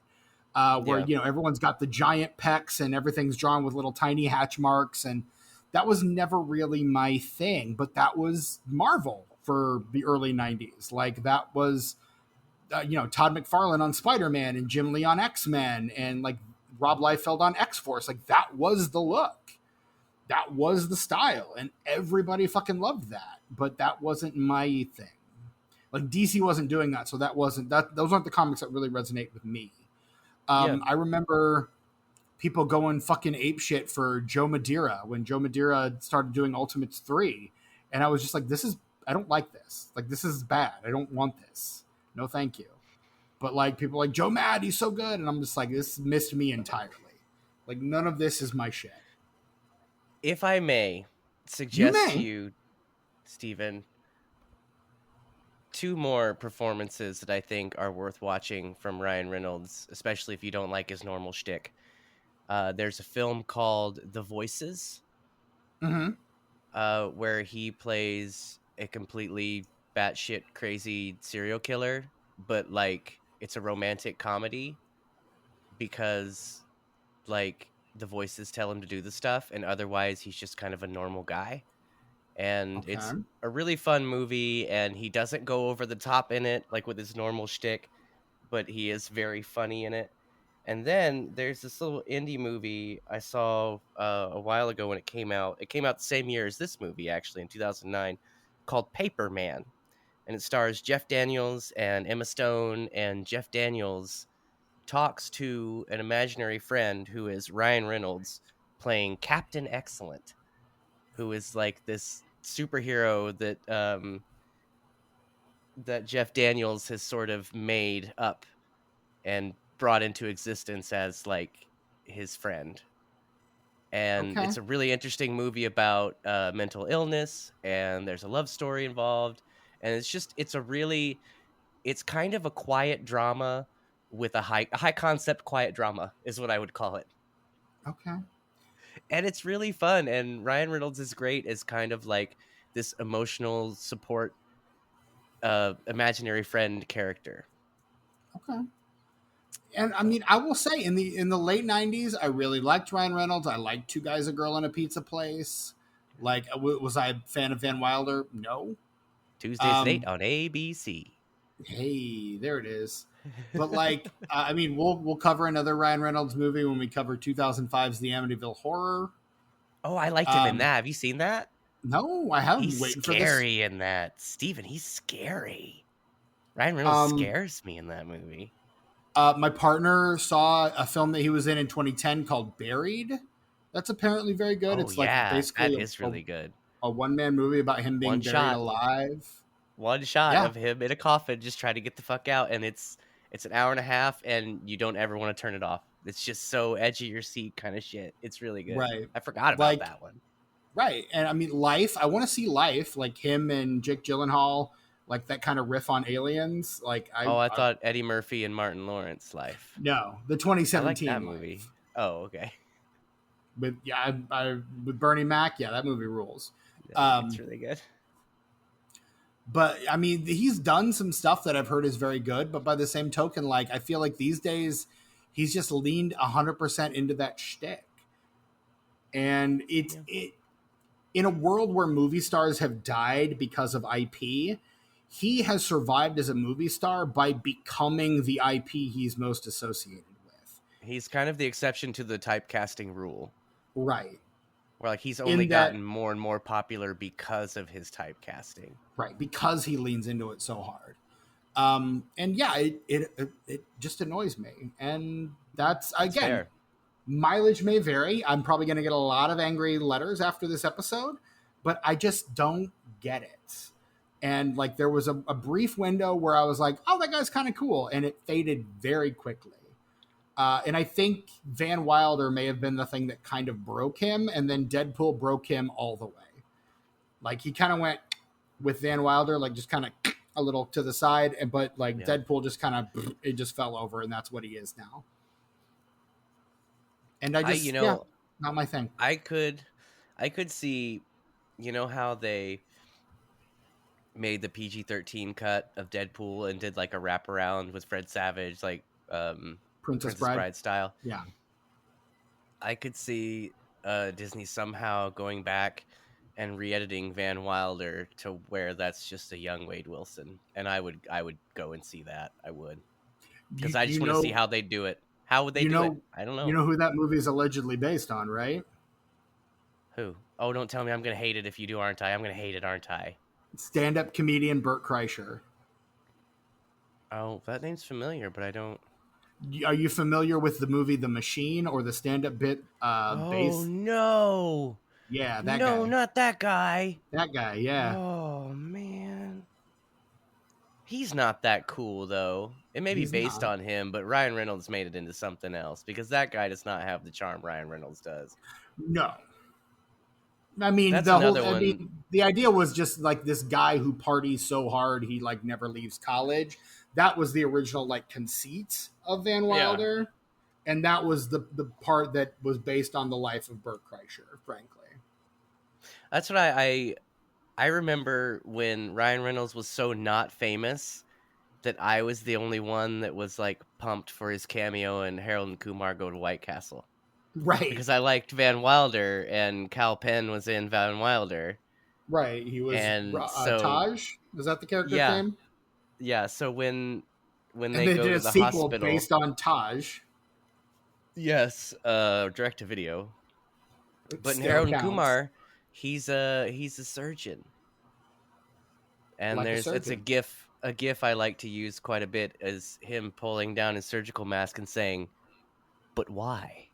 Where everyone's got the giant pecs and everything's drawn with little tiny hatch marks, and that was never really my thing. But that was Marvel for the early 90s. Like, that was Todd McFarlane on Spider-Man and Jim Lee on X-Men and like Rob Liefeld on X-Force. Like that was the look. That was the style. And everybody fucking loved that. But that wasn't my thing. Like DC wasn't doing that. So those aren't the comics that really resonate with me. Yeah. I remember people going fucking apeshit for Joe Madeira when Joe Madeira started doing Ultimates 3. And I was just like, I don't like this. Like, this is bad. I don't want this. No, thank you. But like, people are like, Joe Mad, he's so good. And I'm just like, this missed me entirely. Like, none of this is my shit. If I may You suggest to may. you, Stephen, 2 more performances that I think are worth watching from Ryan Reynolds, especially if you don't like his normal shtick. There's a film called The Voices, where he plays a completely batshit crazy serial killer, but like it's a romantic comedy because like the voices tell him to do the stuff, and otherwise he's just kind of a normal guy. And Okay. it's a really fun movie, and he doesn't go over the top in it like with his normal shtick, but he is very funny in it. And then there's this little indie movie I saw a while ago when it came out. It came out the same year as this movie, actually, in 2009, called Paper Man. And it stars Jeff Daniels and Emma Stone, and Jeff Daniels talks to an imaginary friend who is Ryan Reynolds playing Captain Excellent, who is like this superhero that Jeff Daniels has sort of made up and brought into existence as like his friend. And Okay. it's a really interesting movie about mental illness, and there's a love story involved, and it's kind of a quiet drama with a high concept quiet drama is what I would call it. Okay. And it's really fun, and Ryan Reynolds is great as kind of like this emotional support imaginary friend character. Okay. And I So mean, I will say in the late '90s, I really liked Ryan Reynolds. I liked Two Guys, a Girl, and a Pizza Place. Like, was I a fan of Van Wilder? No. Tuesdays at 8 Um, on ABC. hey, there it is. But like, I mean, we'll cover another Ryan Reynolds movie when we cover 2005's The Amityville Horror. Oh, I liked him in Um, that. Have you seen that? no, I haven't. He's Been waiting for this. scary in that. Steven, he's scary. Ryan Reynolds Um, scares me in that movie. my partner saw a film that he was in 2010 called Buried. That's apparently very good. Oh It's like yeah, that basically is really good. a one man movie about him being One buried shot. alive. One shot Yeah, of him in a coffin just trying to get the fuck out, and it's an hour and a half, and you don't ever want to turn it off. It's just so edge of your seat kind of shit. It's really good. right. I forgot about Like, that one. right. And I mean, Life, I want to see Life, like him and Jake Gyllenhaal, like that kind of riff on aliens. Like, Oh, I thought Eddie Murphy and Martin Lawrence Life. no, the I like that 2017 movie. Life. Oh, okay. With, yeah, with Bernie Mac. Yeah, that movie rules. Yeah, it's really good. But I mean, he's done some stuff that I've heard is very good. But by the same token, like I feel like these days he's just leaned 100% into that shtick, and Yeah. it in a world where movie stars have died because of IP. He has survived as a movie star by becoming the IP he's most associated with. He's kind of the exception to the typecasting rule, Right. where like he's only In that, gotten more and more popular because of his typecasting. right, because he leans into it so hard. And yeah, it just annoys me. And that's That's again, fair. mileage may vary. I'm probably going to get a lot of angry letters after this episode, but I just don't get it. And like, there was a brief window where I was like, oh, that guy's kind of cool. And it faded very quickly. And I think Van Wilder may have been the thing that kind of broke him. And then Deadpool broke him all the way. Like, he kind of went with Van Wilder, like just kind of a little to the side. But like, Yeah. Deadpool just kind of, it just fell over. And that's what he is now. And I just, yeah, not my thing. I could see, you know how they made the PG-13 cut of Deadpool and did like a wraparound with Fred Savage, like Princess Princess Bride. Bride style. Yeah. I could see Disney somehow going back and re-editing Van Wilder to where that's just a young Wade Wilson, and I would go and see that. I would, because I just You want to see know, how they do it. How would they you do it? know, I don't you know. know who that movie is allegedly based on, right? Who? Oh, don't tell me I'm gonna hate it if you do, aren't I? I'm gonna hate it, aren't I? Stand-up comedian Burt Kreischer. Oh, that name's familiar, but I don't. Are you familiar with the movie The Machine or the stand-up bit Oh base? no, Yeah, that no, guy. not that guy. That guy, yeah. Oh man, he's not that cool though. It may be He's based not. on him, but Ryan Reynolds made it into something else because that guy does not have the charm Ryan Reynolds does. No. I mean, That's another I one. mean, the idea was just like this guy who parties so hard he like never leaves college. That was the original like conceit of Van Yeah, Wilder, and that was the part that was based on the life of Burt Kreischer, frankly. that's what I remember when Ryan Reynolds was so not famous that I was the only one that was like pumped for his cameo in Harold and Kumar Go to White Castle Right, because I liked Van Wilder and Cal Penn was in Van Wilder, right. He was and so Taj. Is that the character's yeah, name? yeah. So when And they they go did to a the sequel hospital, based on Taj. yes, direct to video. It But in still Harold and counts Kumar, he's a surgeon, and like a there's it's surgeon. a gif I like to use quite a bit is him pulling down his surgical mask and saying, "But why?"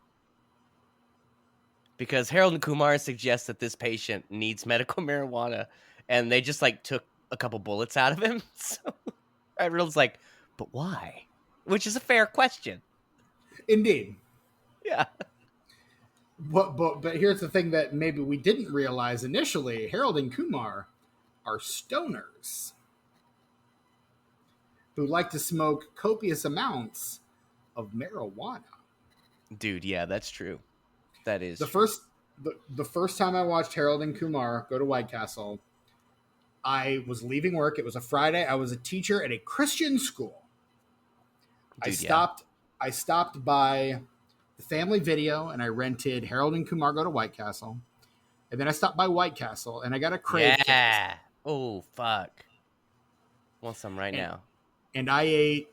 Because Harold and Kumar suggests that this patient needs medical marijuana, and they just like took a couple bullets out of him. So Reynolds like, "But why?" Which is a fair question. Indeed. Yeah. But here's the thing that maybe we didn't realize initially: Harold and Kumar are stoners who like to smoke copious amounts of marijuana. Dude, yeah, that's true. That is The true. first the first time I watched Harold and Kumar go to White Castle, I was leaving work. It was a Friday. I was a teacher at a Christian school. I Dude, yeah. stopped I stopped by the Family Video and I rented Harold and Kumar Go to White Castle. And then I stopped by White Castle and I got a crave case. Yeah. Oh, fuck. Want some right And now. and I ate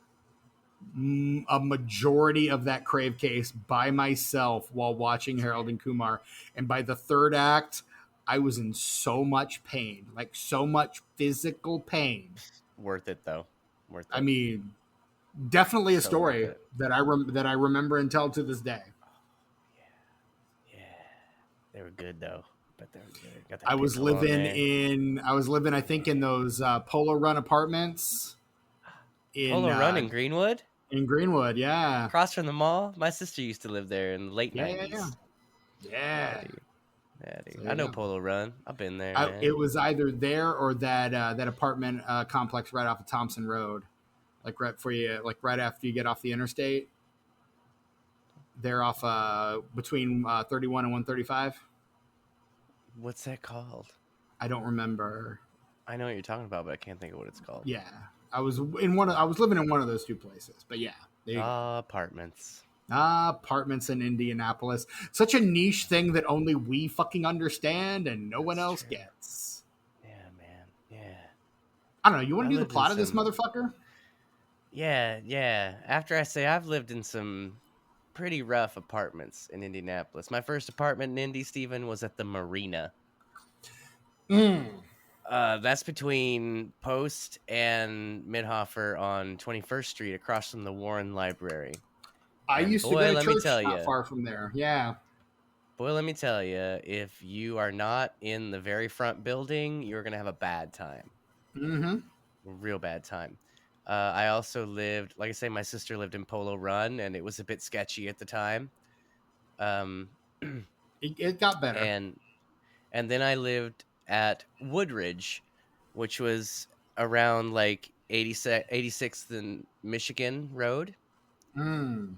a majority of that crave case by myself while watching Harold and Kumar. And by the third act, I was in so much pain, like so much physical pain. Worth it, though. Worth I it. mean, definitely a So worth story it. that that I remember and tell to this day. Yeah. They were good, though. But they were good. Got I that was pickle on living there. I think, in those Polo Run apartments Polo Run in Greenwood? in Greenwood. Yeah, Across from the mall? My sister used to live there in the late yeah, yeah, yeah, 90s. Yeah, yeah. dude. Yeah, So dude. there I you know go. Polo Run. I've been there, man. It was either there or that apartment complex right off of Thompson Road, like right for you, like right after you get off the interstate. They're off between 31 and 135. What's that called? I don't remember. I know what you're talking about, but I can't think of what it's called. Yeah, I was in one. I was living in one of those two places. But yeah, there you go. Apartments. Apartments in Indianapolis. Such a niche thing that only we fucking understand and no one That's else true. gets. Yeah, man. Yeah. I don't know. You want I to do the lived in plot of this some. motherfucker? Yeah, yeah. After I say I've lived in some pretty rough apartments in Indianapolis. My first apartment in Indy, Stephen, was at the Marina. Mm. That's between Post and Midhofer on 21st Street, across from the Warren Library. I And used to go boy, to let me church tell not you, far from there. Yeah. if you are not in the very front building, you're gonna have a bad time. Mm-hmm. Real bad time. I also lived, like I say, my sister lived in Polo Run, and it was a bit sketchy at the time. Um, It got better. and then I lived at Woodridge, which was around like 86th and Michigan Road. Mm.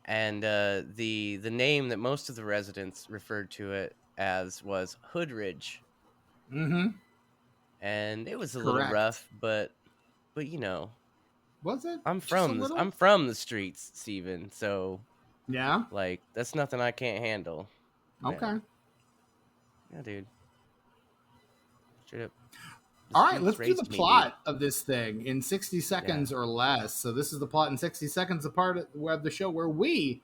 And the name that most of the residents referred to it as was Hoodridge, Mm-hmm. and it was a little Correct. rough, but you know, Was it I'm just a from this. little? I'm from the streets, Steven, so Yeah. like that's nothing I can't handle. Yeah, Okay. yeah, dude. Straight up. The All right, streets let's do the raised me, dude. plot of this thing in 60 Yeah. seconds or less. So this is the plot in 60 seconds, the part of the show where we,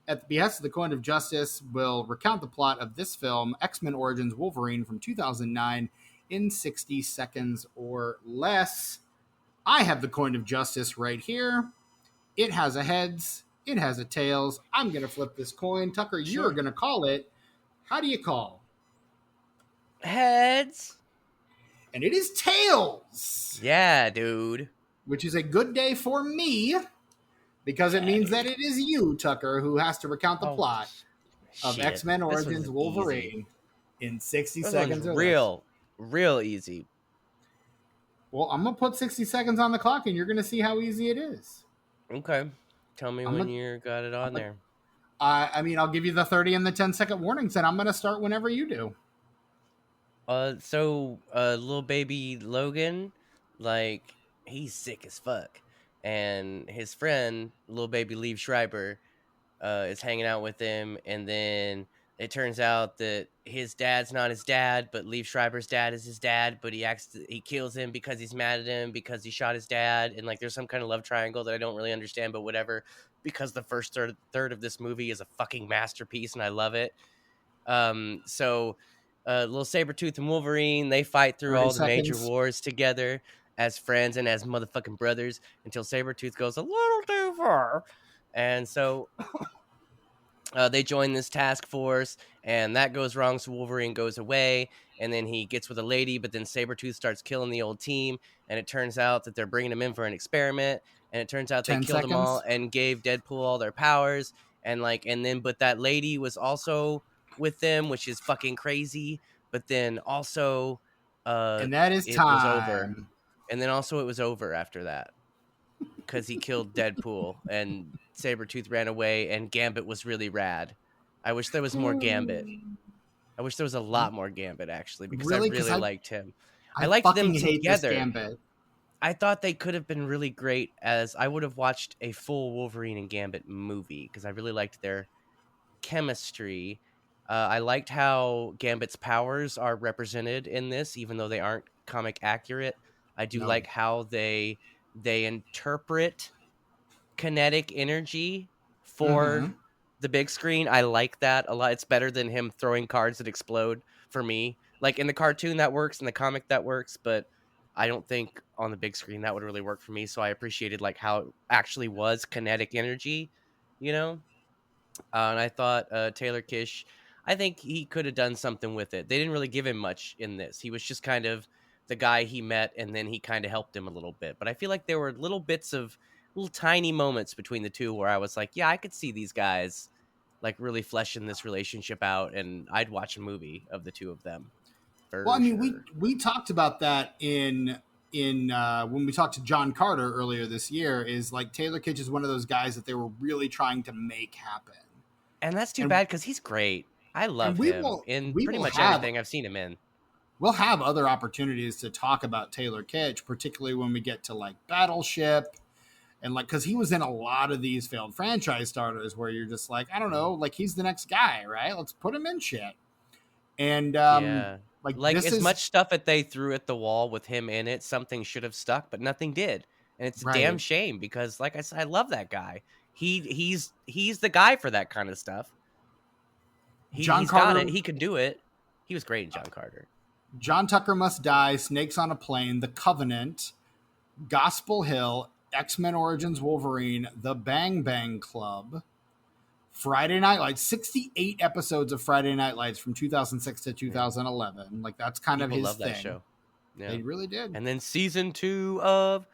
at the behest of the Coin of Justice, will recount the plot of this film, X-Men Origins Wolverine from 2009, in 60 seconds or less. I have the Coin of Justice right here. It has a heads. It has a tails. I'm going to flip this coin. Tucker, you're Sure. going to call it. How do you call? Heads. And it is tails, Yeah, dude. which is a good day for me because it Yeah, means that dude. it is you, Tucker, who has to recount the Oh, plot of shit. X-Men This one's Origins easy. Wolverine in 60 This one's seconds or less. real easy. Well, I'm going to put 60 seconds on the clock and you're going to see how easy it is. Okay. Tell me I'm when gonna, you got it on I'm gonna, there. I mean, I'll give you the 30 and the 10-second warnings and I'm going to start whenever you do. Little baby Logan, like, he's sick as fuck. And his friend, little baby Liev Schreiber, is hanging out with him, and then it turns out that his dad's not his dad, but Liev Schreiber's dad is his dad, but he kills him because he's mad at him because he shot his dad, and like there's some kind of love triangle that I don't really understand, but whatever, because the first third of this movie is a fucking masterpiece and I love it. So little Sabretooth and Wolverine, they fight through 30 all the major seconds. wars together as friends and as motherfucking brothers until Sabretooth goes a little too far. And so they join this task force, and that goes wrong, so Wolverine goes away, and then he gets with a lady, but then Sabretooth starts killing the old team, and it turns out that they're bringing him in for an experiment, and it turns out they 10 killed them all seconds. and gave Deadpool all their powers, but that lady was also with them, which is fucking crazy, but then also And that is it was over. time. And then also it was over after that because he killed Deadpool and Sabretooth ran away and Gambit was really rad. I wish there was more Gambit. I wish there was a lot more Gambit actually because I Really? Because really liked him. I I liked them fucking hate this together. Gambit. I thought they could have been really great as I would have watched a full Wolverine and Gambit movie because I really liked their chemistry. I liked how Gambit's powers are represented in this, even though they aren't comic accurate. I do No. like how they interpret kinetic energy for Mm-hmm. the big screen. I like that a lot. It's better than him throwing cards that explode for me. Like in the cartoon that works, in the comic that works, but I don't think on the big screen that would really work for me. So I appreciated like how it actually was kinetic energy, you know? And I thought Taylor Kish, I think he could have done something with it. They didn't really give him much in this. He was just kind of the guy he met, and then he kind of helped him a little bit. But I feel like there were little bits of little tiny moments between the two where I was like, yeah, I could see these guys like really fleshing this relationship out, and I'd watch a movie of the two of them Well, I for mean, sure. we talked about that in when we talked to John Carter earlier this year. Is like Taylor Kitsch is one of those guys that they were really trying to make happen, And that's too and bad because he's great. I love we him will in we pretty will much have everything I've seen him in. we'll have other opportunities to talk about Taylor Kitsch, particularly when we get to like Battleship and like because he was in a lot of these failed franchise starters where you're just like I don't know, like he's the next guy, right? Let's put him in shit. And Yeah. like Like, this as is much stuff that they threw at the wall with him in it, something should have stuck, but nothing did. And it's a damn right. shame because, like I said, I love that guy. He's the guy for that kind of stuff. John He's got Carter, it. He can do it. He was great in John Carter. John Tucker Must Die, Snakes on a Plane, The Covenant, Gospel Hill, X-Men Origins Wolverine, The Bang Bang Club, Friday Night Lights, 68 episodes of Friday Night Lights from 2006 to Yeah. 2011. Like that's kind of People his love that thing. show. Yeah. They really did. And then season 2 of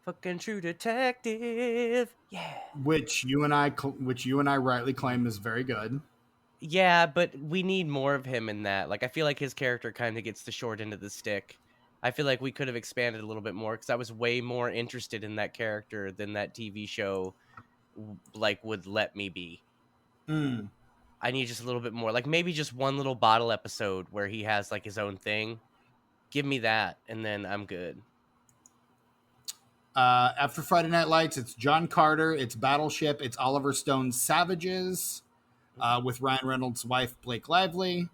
fucking True Detective. Yeah. Which you and I rightly claim is very good. Yeah, but we need more of him in that. Like, I feel like his character kind of gets the short end of the stick. I feel like we could have expanded a little bit more because I was way more interested in that character than that TV show like would let me be. Mm. I need just a little bit more. Like maybe just one little bottle episode where he has like his own thing. Give me that, and then I'm good. After Friday Night Lights, it's John Carter, it's Battleship, it's Oliver Stone's Savages, with Ryan Reynolds' wife Blake Lively.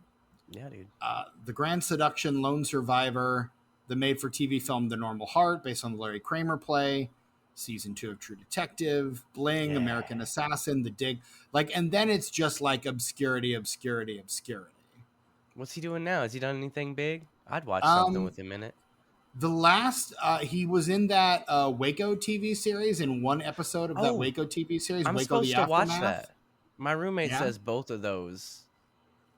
Yeah, dude. The Grand Seduction, Lone Survivor, the made-for-TV film The Normal Heart, based on the Larry Kramer play, season 2 of True Detective, Bling, Yeah. American Assassin, The Dig, like, and then it's just like obscurity. What's he doing now? Has he done anything big? I'd watch something Um, with him in it. the last he was in that Waco TV series in one episode of that Oh, Waco TV series, I'm Waco the supposed to watch Aftermath. that. My roommate Yeah, says both of those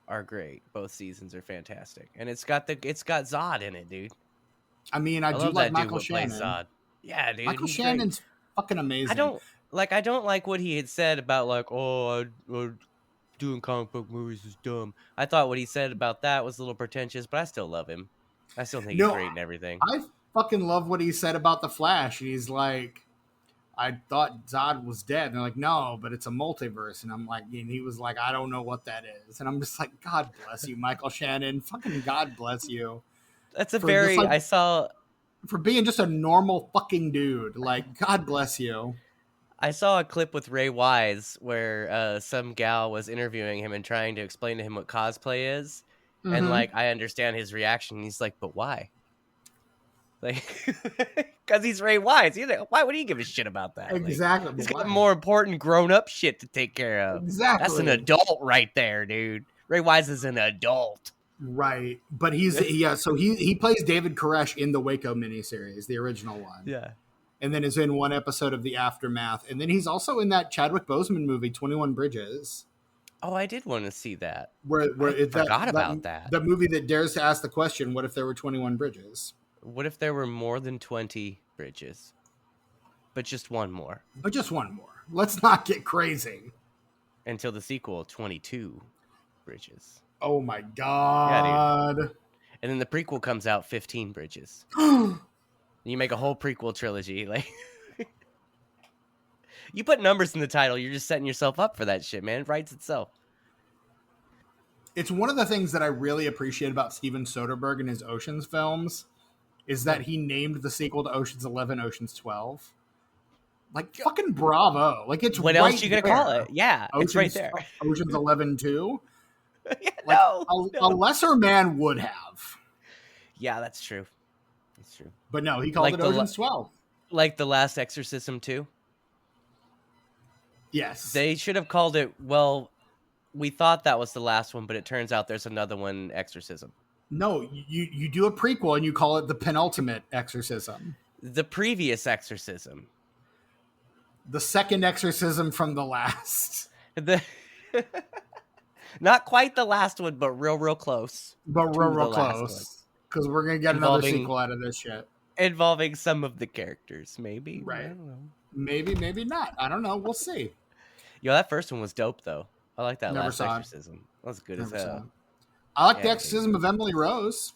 are great. Both seasons are fantastic, and it's got Zod in it, dude. I mean, I I do like like that dude Michael what plays Shannon. Zod. Yeah, dude, Michael he's great. Shannon's fucking I amazing. don't like what he had said about like, doing comic book movies is dumb. I thought what he said about that was a little pretentious, but I still love him. I still think he's No, great and everything. I fucking love what he said about the Flash. He's like, I thought Zod was dead. And they're like, no, but it's a multiverse. And I'm like, and he was like, I don't know what that is. And I'm just like, God bless you, Michael Shannon. Fucking God bless you. That's a For just very like, I saw for being just a normal fucking dude. Like, God bless you. I saw a clip with Ray Wise where some gal was interviewing him and trying to explain to him what cosplay is. And Mm-hmm. like I understand his reaction. He's like, but why? Like, because he's Ray Wise. Why would he give a shit about that? Exactly. Like, he's But got why? more important grown-up shit to take care of. That's an Exactly. adult right there, dude. Ray Wise is an adult. Right. But so he plays David Koresh in the Waco miniseries, the original one. Yeah. And then is in one episode of The Aftermath. And then he's also in that Chadwick Boseman movie, 21 Bridges. Oh, I did want to see that. Where I forgot about that. The movie that dares to ask the question, what if there were 21 bridges? What if there were more than 20 bridges? But just one more. But just one more. Let's not get crazy. Until the sequel, 22 bridges. Oh my God. Yeah, dude. And then the prequel comes out, 15 bridges. You make a whole prequel trilogy. Like, you put numbers in the title, you're just setting yourself up for that shit, man. It writes itself. It's one of the things that I really appreciate about Steven Soderbergh and his Oceans films is that he named the sequel to Oceans 11 Oceans 12. Like, fucking bravo. Like, it's what right else you gonna there. call it? Yeah, Oceans, it's right there. Oceans 11 2. Yeah, Like, no. a lesser man would have. Yeah, that's true. That's true. But no, he called Like it Oceans 12. Like The Last Exorcism 2? Yes. They should have called it, well, we thought that was the last one, but it turns out there's another one, Exorcism. No, you do a prequel and you call it the penultimate exorcism. The previous exorcism. The second exorcism from the last. Not quite the last one, but real close. But real close. Because we're going to get another sequel out of this shit. Involving some of the characters, maybe. Right. I don't know. Maybe not. I don't know. We'll see. Yo, that first one was dope, though. I like that Never last saw exorcism. That was good Never as saw hell. it. I like the exorcism of Emily Rose.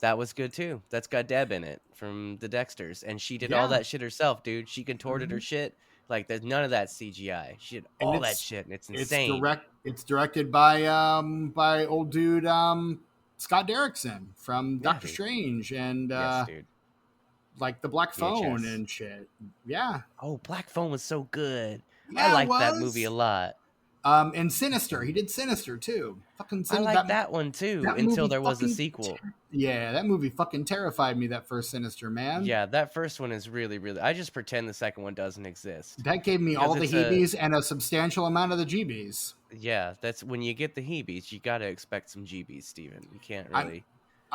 That was good, too. That's got Deb in it from the Dexters. And she did all that shit herself, dude. She contorted her shit. Like, there's none of that CGI. She did all that shit, and it's insane. It's directed by old dude Scott Derrickson from Doctor Strange and yes, dude. Like the Black Phone and shit. Yeah. Oh, Black Phone was so good. Yeah, I liked that movie a lot. And Sinister. He did Sinister too. Fucking I liked that one too until there was a sequel. Yeah, that movie fucking terrified me, that first Sinister, man. Yeah, that first one is really, really... I just pretend the second one doesn't exist. That gave me all the heebies and a substantial amount of the jeebies. Yeah, that's when you get the heebies, you gotta expect some jeebies, Steven. You can't really...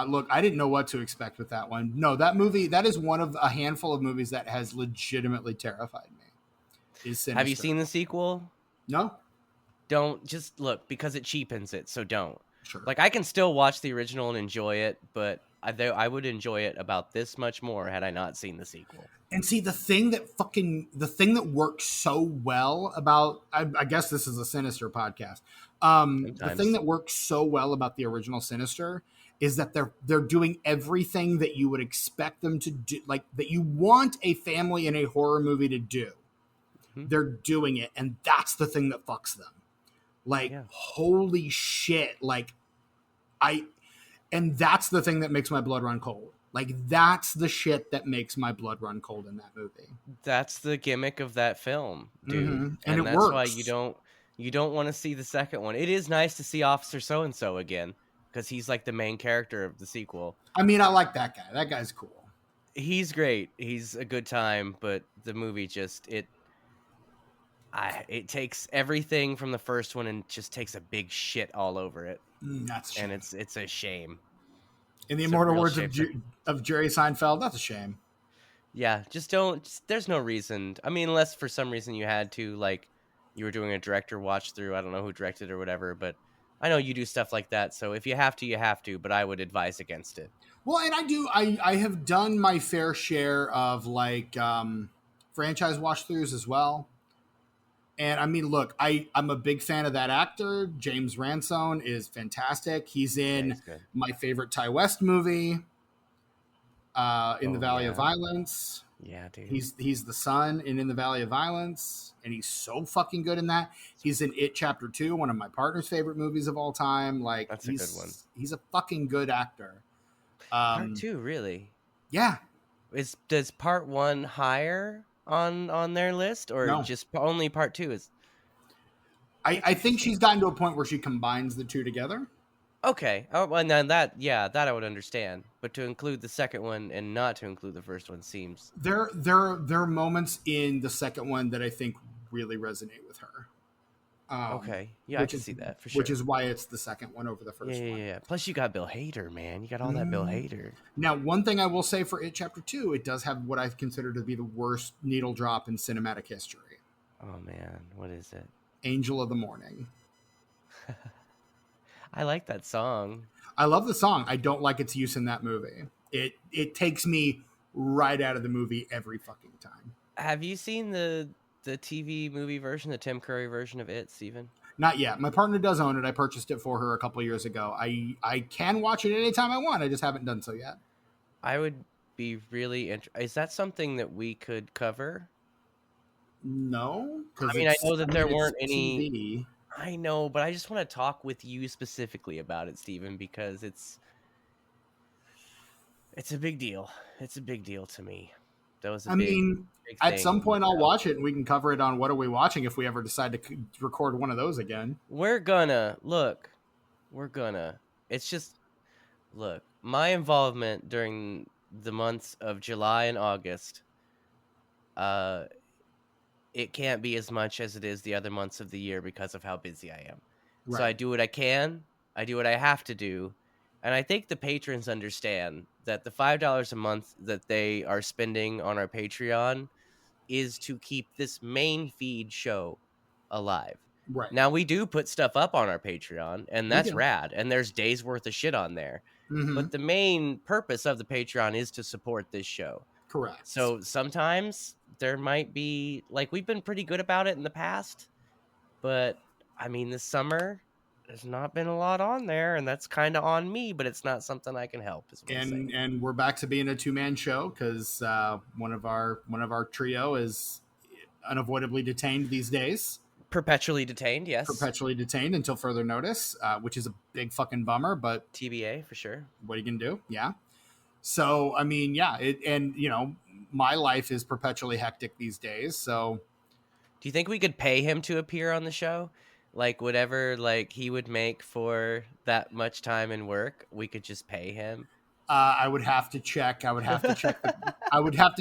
Look, I didn't know what to expect with that one. No, that movie, that is one of a handful of movies that has legitimately terrified me. Is Sinister. Have you seen the sequel? No. Don't, just look, because it cheapens it, so don't. Sure. Like, I can still watch the original and enjoy it, but I would enjoy it about this much more had I not seen the sequel. And see, the thing that works so well about, I guess this is a Sinister podcast. The thing that works so well about the original Sinister is that they're doing everything that you would expect them to do, like that you want a family in a horror movie to do. Mm-hmm. They're doing it, and that's the thing that fucks them. Like, holy shit! And that's the thing that makes my blood run cold. Like, that's the shit that makes my blood run cold in that movie. That's the gimmick of that film, dude. Mm-hmm. And that's works. why you don't want to see the second one. It is nice to see Officer So-and-so again. because he's like the main character of the sequel. I mean, I like that guy. That guy's cool. He's great. He's a good time, but the movie just it takes everything from the first one and just takes a big shit all over it, That's a shame. and it's a shame. In the It's a immortal real words shame. of Jerry Seinfeld, that's a shame. Yeah, just don't. There's no reason. I mean, unless for some reason you had to, like, you were doing a director watch through. I don't know who directed or whatever, but I know you do stuff like that. So if you have to, you have to. But I would advise against it. Well, and I have done my fair share of like franchise watch throughs as well. And I mean, look, I'm a big fan of that actor. James Ransone is fantastic. He's Yeah, in he's good. my favorite Ty West movie, In the Valley of Yeah. Violence. Yeah, dude. He's the son in the Valley of Violence, and he's so fucking good in that. He's in It Chapter 2, one of my partner's favorite movies of all time. Like, That's a good one. He's a fucking good actor. Part 2, really? Yeah. Does part 1 higher on their list, or No. just only part 2 is? I think she's gotten to a point where she combines the two together. Okay. Oh, and then that I would understand. But to include the second one and not to include the first one seems... There are moments in the second one that I think really resonate with her. Okay. Yeah, I can see that for sure. Which is why it's the second one over the first one. Yeah. Plus you got Bill Hader, man. You got all that Bill Hader. Now, one thing I will say for It Chapter 2, it does have what I consider to be the worst needle drop in cinematic history. Oh, man. What is it? Angel of the Morning. I like that song. I love the song. I don't like its use in that movie. It takes me right out of the movie every fucking time. Have you seen the TV movie version, the Tim Curry version of It, Steven? Not yet. My partner does own it. I purchased it for her a couple of years ago. I can watch it anytime I want. I just haven't done so yet. I would be really interested. Is that something that we could cover? No. I mean, I know that there weren't any... TV. I know, but I just want to talk with you specifically about it, Steven, because it's a big deal. It's a big deal to me. That was a big at some point I'll watch it and we can cover it on What Are We Watching if we ever decide to record one of those again. It's just, look, my involvement during the months of July and August, it can't be as much as it is the other months of the year because of how busy I am. Right. So I do what I can. I do what I have to do. And I think the patrons understand that the $5 a month that they are spending on our Patreon is to keep this main feed show alive. Right. Now, we do put stuff up on our Patreon, and that's rad. And there's days worth of shit on there. Mm-hmm. But the main purpose of the Patreon is to support this show. Correct. So sometimes there might be, like, we've been pretty good about it in the past, but I mean, this summer there's not been a lot on there, and that's kind of on me, but it's not something I can help. And we're back to being a 2-man show because one of our trio is unavoidably detained these days. Perpetually detained, yes. Perpetually detained until further notice, which is a big fucking bummer, but TBA for sure. What are you gonna do? Yeah. So, I mean, yeah, my life is perpetually hectic these days. So, do you think we could pay him to appear on the show? Like, whatever, like, he would make for that much time in work, we could just pay him? I would have to check. I would have to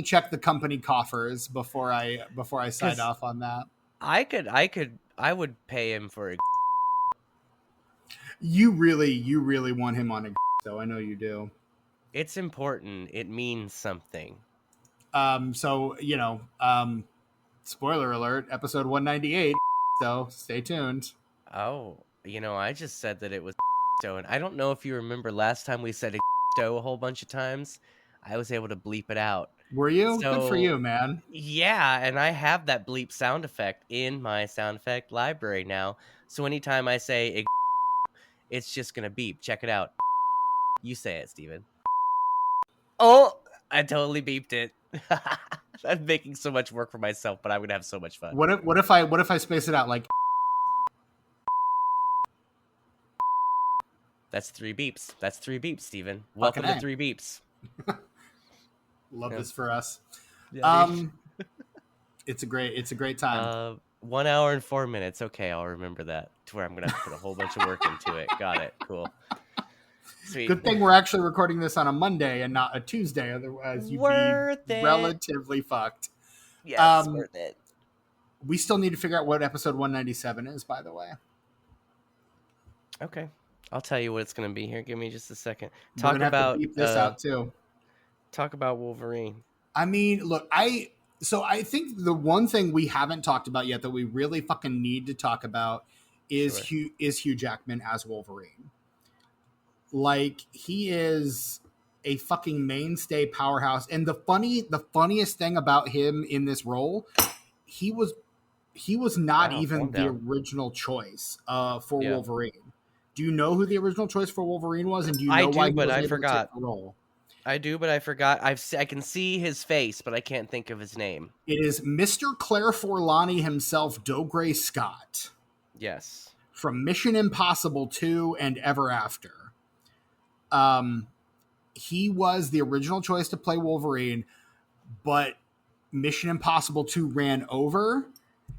check the company coffers before I sign off on that. I would pay him for a... You really want him on a though. I know you do. It's important. It means something. So, spoiler alert, episode 198, so stay tuned. Oh, I just said that it was and I don't know if you remember last time we said a whole bunch of times. I was able to bleep it out. Were you? So, good for you, man. Yeah, and I have that bleep sound effect in my sound effect library now. So anytime I say it's just going to beep. Check it out. You say it, Steven. Oh, I totally beeped it. I'm making so much work for myself, but I'm gonna have so much fun. What if I space it out like? That's 3 beeps. That's 3 beeps, Steven. Welcome to 3 beeps. Love this for us. Yeah, it's a great time. 1 hour and 4 minutes. Okay, I'll remember that. To where I'm gonna have to put a whole bunch of work into it. Got it. Cool. Sweet. Good thing we're actually recording this on a Monday and not a Tuesday. Otherwise, you'd be Worth it. relatively fucked. Yes, worth it. We still need to figure out what episode 197 is, by the way. Okay. I'll tell you what it's going to be here. Give me just a second. We're going to have to beep this out, too. Talk about Wolverine. I mean, look, I think the one thing we haven't talked about yet that we really fucking need to talk about is Hugh Jackman as Wolverine. Like, he is a fucking mainstay powerhouse. And the funniest thing about him in this role, he was not even the original choice for Wolverine. Do you know who the original choice for Wolverine was? And do you know why he was able to take the role? I do, but I forgot. I can see his face, but I can't think of his name. It is Mr. Claire Forlani himself, Dougray Scott. Yes. From Mission Impossible 2 and Ever After. He was the original choice to play Wolverine, but Mission Impossible 2 ran over,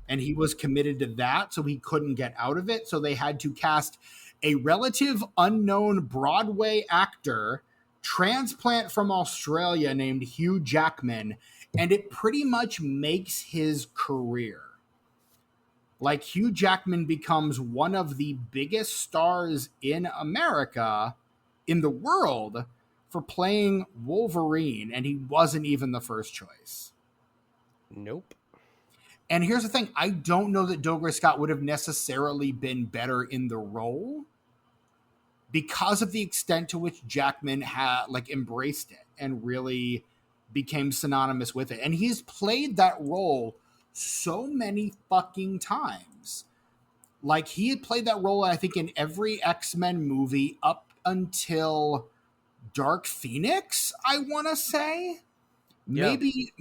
and he was committed to that, so he couldn't get out of it. So they had to cast a relative unknown Broadway actor, transplant from Australia, named Hugh Jackman, and it pretty much makes his career. Like, Hugh Jackman becomes one of the biggest stars in America, in the world, for playing Wolverine, and he wasn't even the first choice. Nope. And here's the thing, I don't know that Dougray Scott would have necessarily been better in the role because of the extent to which Jackman had embraced it and really became synonymous with it. And he's played that role so many fucking times. Like, he had played that role, I think, in every X-Men movie up until Dark Phoenix, I want to say. Yeah. Maybe,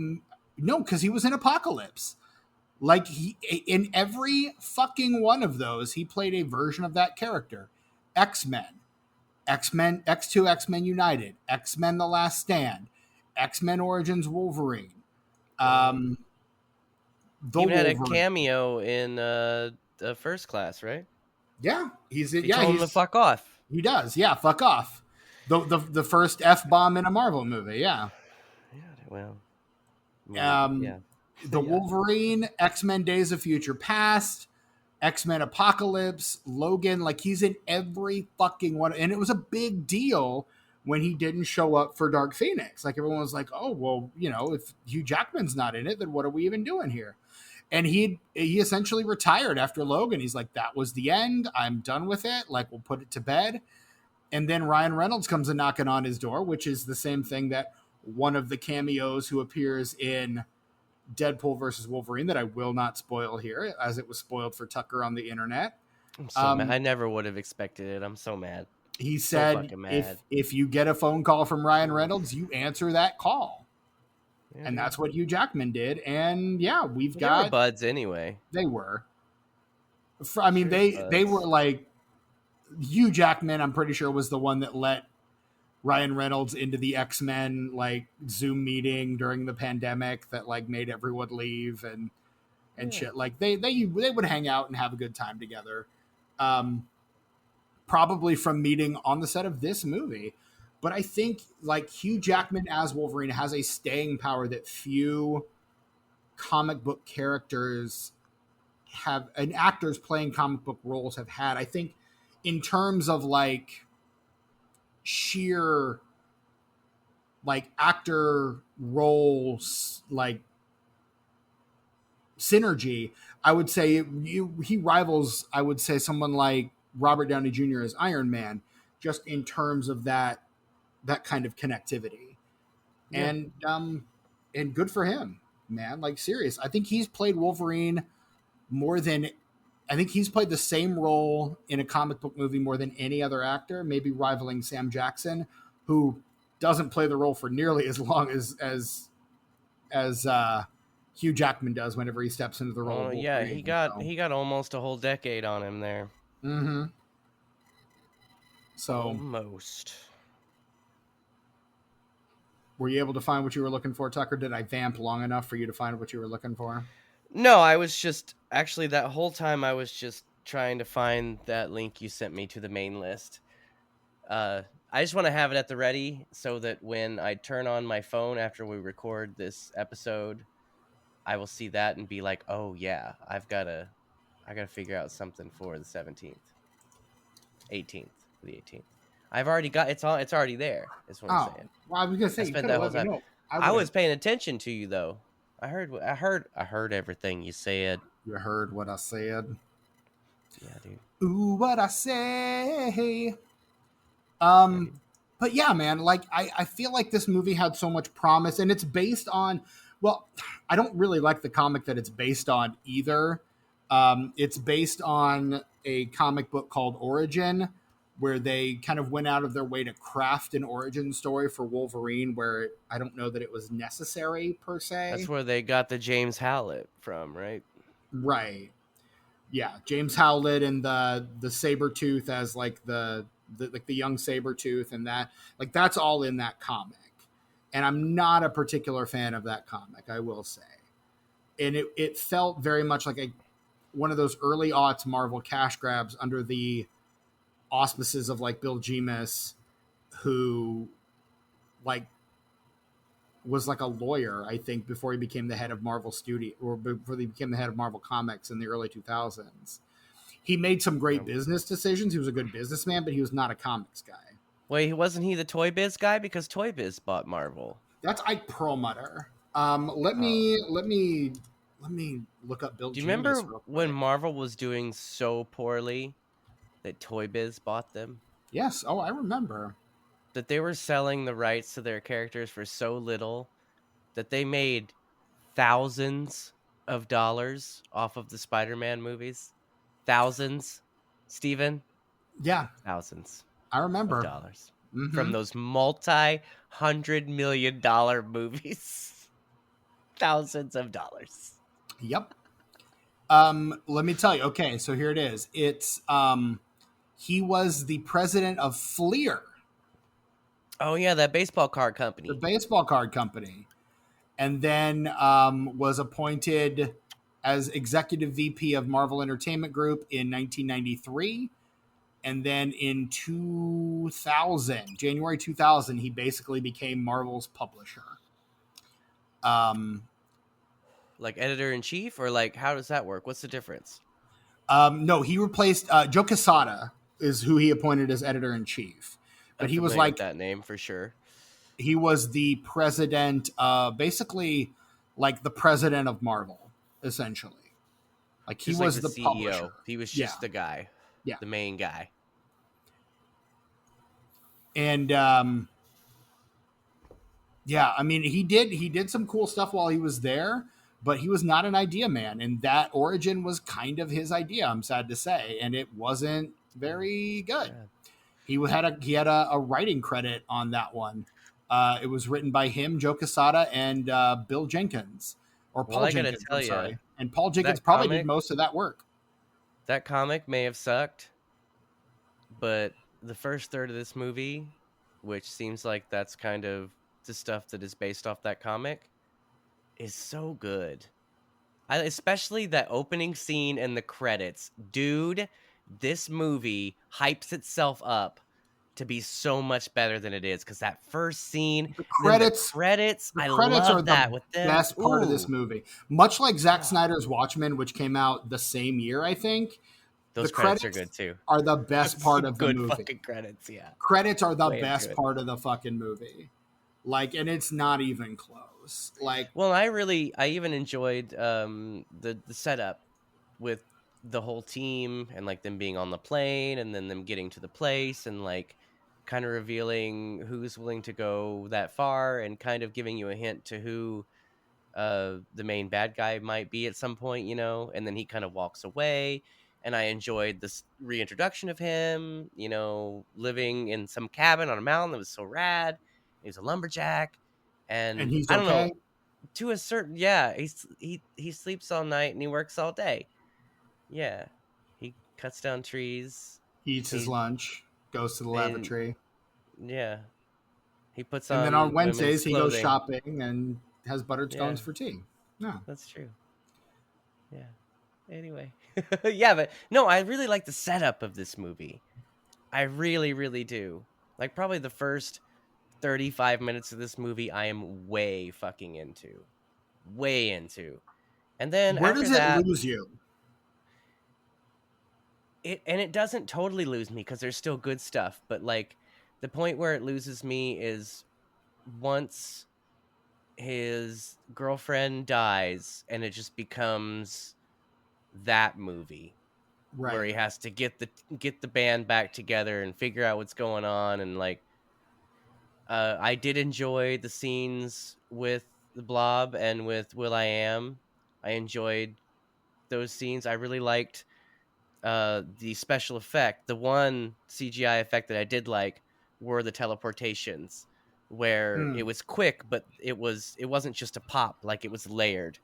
no, because he was in Apocalypse. Like, in every fucking one of those, he played a version of that character. X-Men, X2 X-Men United, X-Men The Last Stand, X-Men Origins Wolverine. Even had a cameo in First Class, right? Yeah, he's told him to fuck off. He does, yeah, fuck off. The first F-bomb in a Marvel movie, yeah. Yeah, well, the Wolverine, X-Men Days of Future Past, X-Men Apocalypse, Logan, like, he's in every fucking one. And it was a big deal when he didn't show up for Dark Phoenix. Like, everyone was like, oh, well, if Hugh Jackman's not in it, then what are we even doing here? And he essentially retired after Logan. He's like, that was the end. I'm done with it. Like, we'll put it to bed. And then Ryan Reynolds comes a knocking on his door, which is the same thing that one of the cameos who appears in Deadpool versus Wolverine, that I will not spoil here, as it was spoiled for Tucker on the internet. I'm so mad. I never would have expected it. I'm so mad. He said, if you get a phone call from Ryan Reynolds, you answer that call. Yeah. And that's what Hugh Jackman did. And yeah, they were buds anyway. They were. I mean, they were like, Hugh Jackman, I'm pretty sure, was the one that let Ryan Reynolds into the X-Men Zoom meeting during the pandemic that made everyone leave and shit. Like, they would hang out and have a good time together. Probably from meeting on the set of this movie. But I think Hugh Jackman as Wolverine has a staying power that few comic book characters have, and actors playing comic book roles have had. I think in terms of sheer actor roles synergy, I would say he rivals, I would say, someone like Robert Downey Jr. as Iron Man, just in terms of that kind of connectivity. Yeah. And good for him, man. Serious. I think he's played Wolverine I think he's played the same role in a comic book movie more than any other actor, maybe rivaling Sam Jackson, who doesn't play the role for nearly as long as Hugh Jackman does whenever he steps into the role. Yeah, he got almost a whole decade on him there. Mm-hmm. So almost. Were you able to find what you were looking for, Tucker? Did I vamp long enough for you to find what you were looking for? No, I was just actually that whole time I was just trying to find that link you sent me to the main list. I I just want to have it at the ready so that when I turn on my phone after we record this episode, I will see that and be like, "Oh yeah, I gotta figure out something for the 17th, 18th, for the 18th." I've already got it's already there. Is what I'm Oh, saying. well, I was gonna I say you spent could that have whole let me time. know. I I would have. was paying attention to you though. I heard everything you said. You heard what I said. Yeah, dude. Ooh, what I say. Yeah, Um, dude. but yeah, man, like I feel like this movie had so much promise, and it's based on. Well, I don't really like the comic that it's based on either. It's based on a comic book called Origin, where they kind of went out of their way to craft an origin story for Wolverine, where I don't know that it was necessary per That's se. where they got the James Howlett from, right? Right. Yeah, James Howlett and the saber tooth as like the like the young saber tooth, and that like that's all in that comic. And I'm not a particular fan of that comic, I will say. And it felt very much like a one of those early aughts Marvel cash grabs under the auspices of like Bill Jemas, who like was like a lawyer, I think, before he became the head of Marvel Studio, or before he became the head of Marvel Comics in the early 2000s. He made some great Um, business decisions. He was a good businessman, but he was not a comics guy. Wait, wasn't he the Toy Biz guy? Because Toy Biz bought Marvel. That's Ike Perlmutter. Oh. Let me look up Bill Do you Jemas remember real when quick. Marvel was doing so poorly that Toy Biz bought them? Yes. Oh, I remember. That they were selling the rights to their characters for so little that they made thousands of dollars off of the Spider-Man movies. Thousands, Steven? Yeah, Thousands I of remember. dollars Mm-hmm. from those multi-hundred-million-dollar movies. Thousands of dollars. Yep. Let me tell you. Okay, so here it is. It's he was the president of Fleer, Oh yeah, that baseball card the company. baseball card company, and then was appointed as executive VP of Marvel Entertainment Group in 1993. And then in 2000, January 2000, he basically became Marvel's publisher. Um, Like editor in chief, or like how does that work? What's the difference? no, he replaced Joe Quesada is who he appointed as editor in chief. But I'm he was familiar with like that name for sure. he was the president, basically like the president of Marvel, essentially. Like he Just like was the the publisher. CEO. He was Yeah, just the guy, yeah. the main guy. And yeah, I mean he did some cool stuff while he was there, but he was not an idea man, and that origin was kind of his idea, I'm sad to say, and it wasn't Oh, very that's too good. bad. He had a writing credit on that one. It was written by him, Joe Quesada, and Bill Jenkins, or Well, Paul I gotta Jenkins. I'm tell you, sorry, and Paul Jenkins that probably did comic, most of that work. that comic may have sucked, but the first third of this movie, which seems like that's kind of the stuff that is based off that comic, is so good. Especially that opening scene and the credits. Dude, this movie hypes itself up to be so much better than it is because that first scene The and then credits The I credits are love the that with them. best part of this Ooh, movie. Much like Zack ah, Snyder's Watchmen, which came out the same year, I think. The those credits are good credits too. are the best That's part some of the good movie. fucking credits, yeah. Credits are the Way into best it. part of the fucking movie. Like, and it's not even close. Like, Well, I even enjoyed the setup with the whole team and like them being on the plane and then them getting to the place and like kind of revealing who's willing to go that far and kind of giving you a hint to who the main bad guy might be at some point, and then he kind of walks away. And I enjoyed this reintroduction of him, living in some cabin on a mountain that was so rad. He was a lumberjack. and And he's I don't know, okay. to a certain, yeah, he sleeps all night and he works all day. Yeah. He cuts down trees. He eats his He lunch, goes to the and lavatory, yeah, he puts and then on on women's Wednesdays he goes clothing. shopping and has buttered Yeah, scones for tea. No, that's true. Yeah. Anyway. Yeah, but no, I really like the setup of this movie. I really, really do. Like probably the first 35 minutes of this movie I am way fucking into. Way into. And then Where after does it that, lose you? it doesn't totally lose me because there's still good stuff, but like the point where it loses me is once his girlfriend dies and it just becomes that movie where he Right. has to get the band back together and figure out what's going on. And like I did enjoy the scenes with the Blob and with Will I Am. I enjoyed those scenes. I really liked the special effect. The one CGI effect that I did like were the teleportations, where it Mm, was quick, but it wasn't just a pop, like it was layered.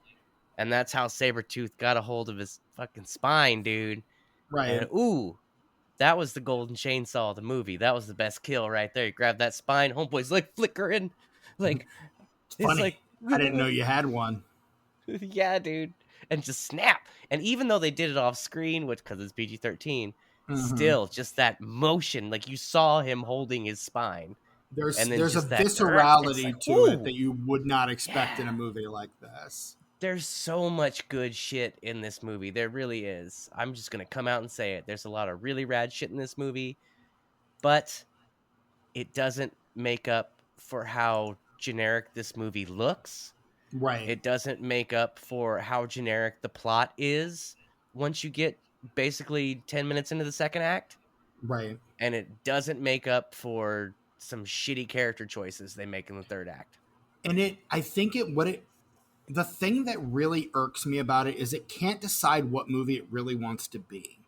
And that's how Sabretooth got a hold of his fucking spine, dude. And right. ooh, that was the golden chainsaw of the movie. That was the best kill right there. You grab that spine, homeboy's like flickering. Like It's it's funny. like I didn't know you had one. yeah, dude. And just snap. And even though they did it off screen, which because it's PG-13, Hmm. still just that motion, like you saw him holding his spine, and then There's a just that it's like, viscerality to it ooh, that you would not expect in yeah. a movie like this. There's so much good shit in this movie. There really is. I'm just gonna come out and say it. There's a lot of really rad shit in this movie, but it doesn't make up for how generic this movie looks. Right. It doesn't make up for how generic the plot is once you get basically 10 minutes into the second act. Right. And it doesn't make up for some shitty character choices they make in the third act. And I think the thing that really irks me about it is it can't decide what movie it really wants to be.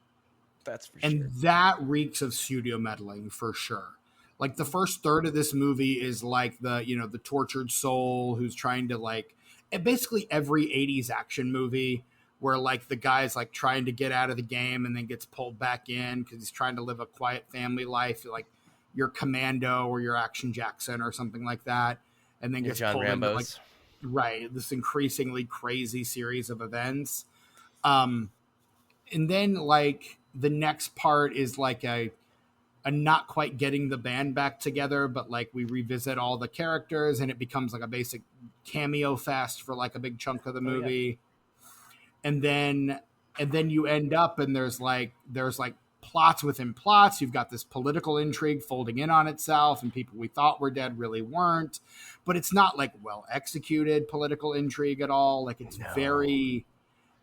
That's for And sure. that reeks of studio meddling for sure. Like the first third of this movie is like the tortured soul who's trying to like, and basically every 80s action movie where like the guy's like trying to get out of the game and then gets pulled back in because he's trying to live a quiet family life, like your Commando or your Action Jackson or something like that, and then Your gets John pulled into like, Rambo's. right, this increasingly crazy series of events. Um, and then like the next part is like a not quite getting the band back together, but like we revisit all the characters and it becomes like a basic cameo fest for like a big chunk of the Oh yeah. movie. And then you end up and there's like plots within plots. You've got this political intrigue folding in on itself, and people we thought were dead really weren't. But it's not like well executed political intrigue at all. Like No. it's very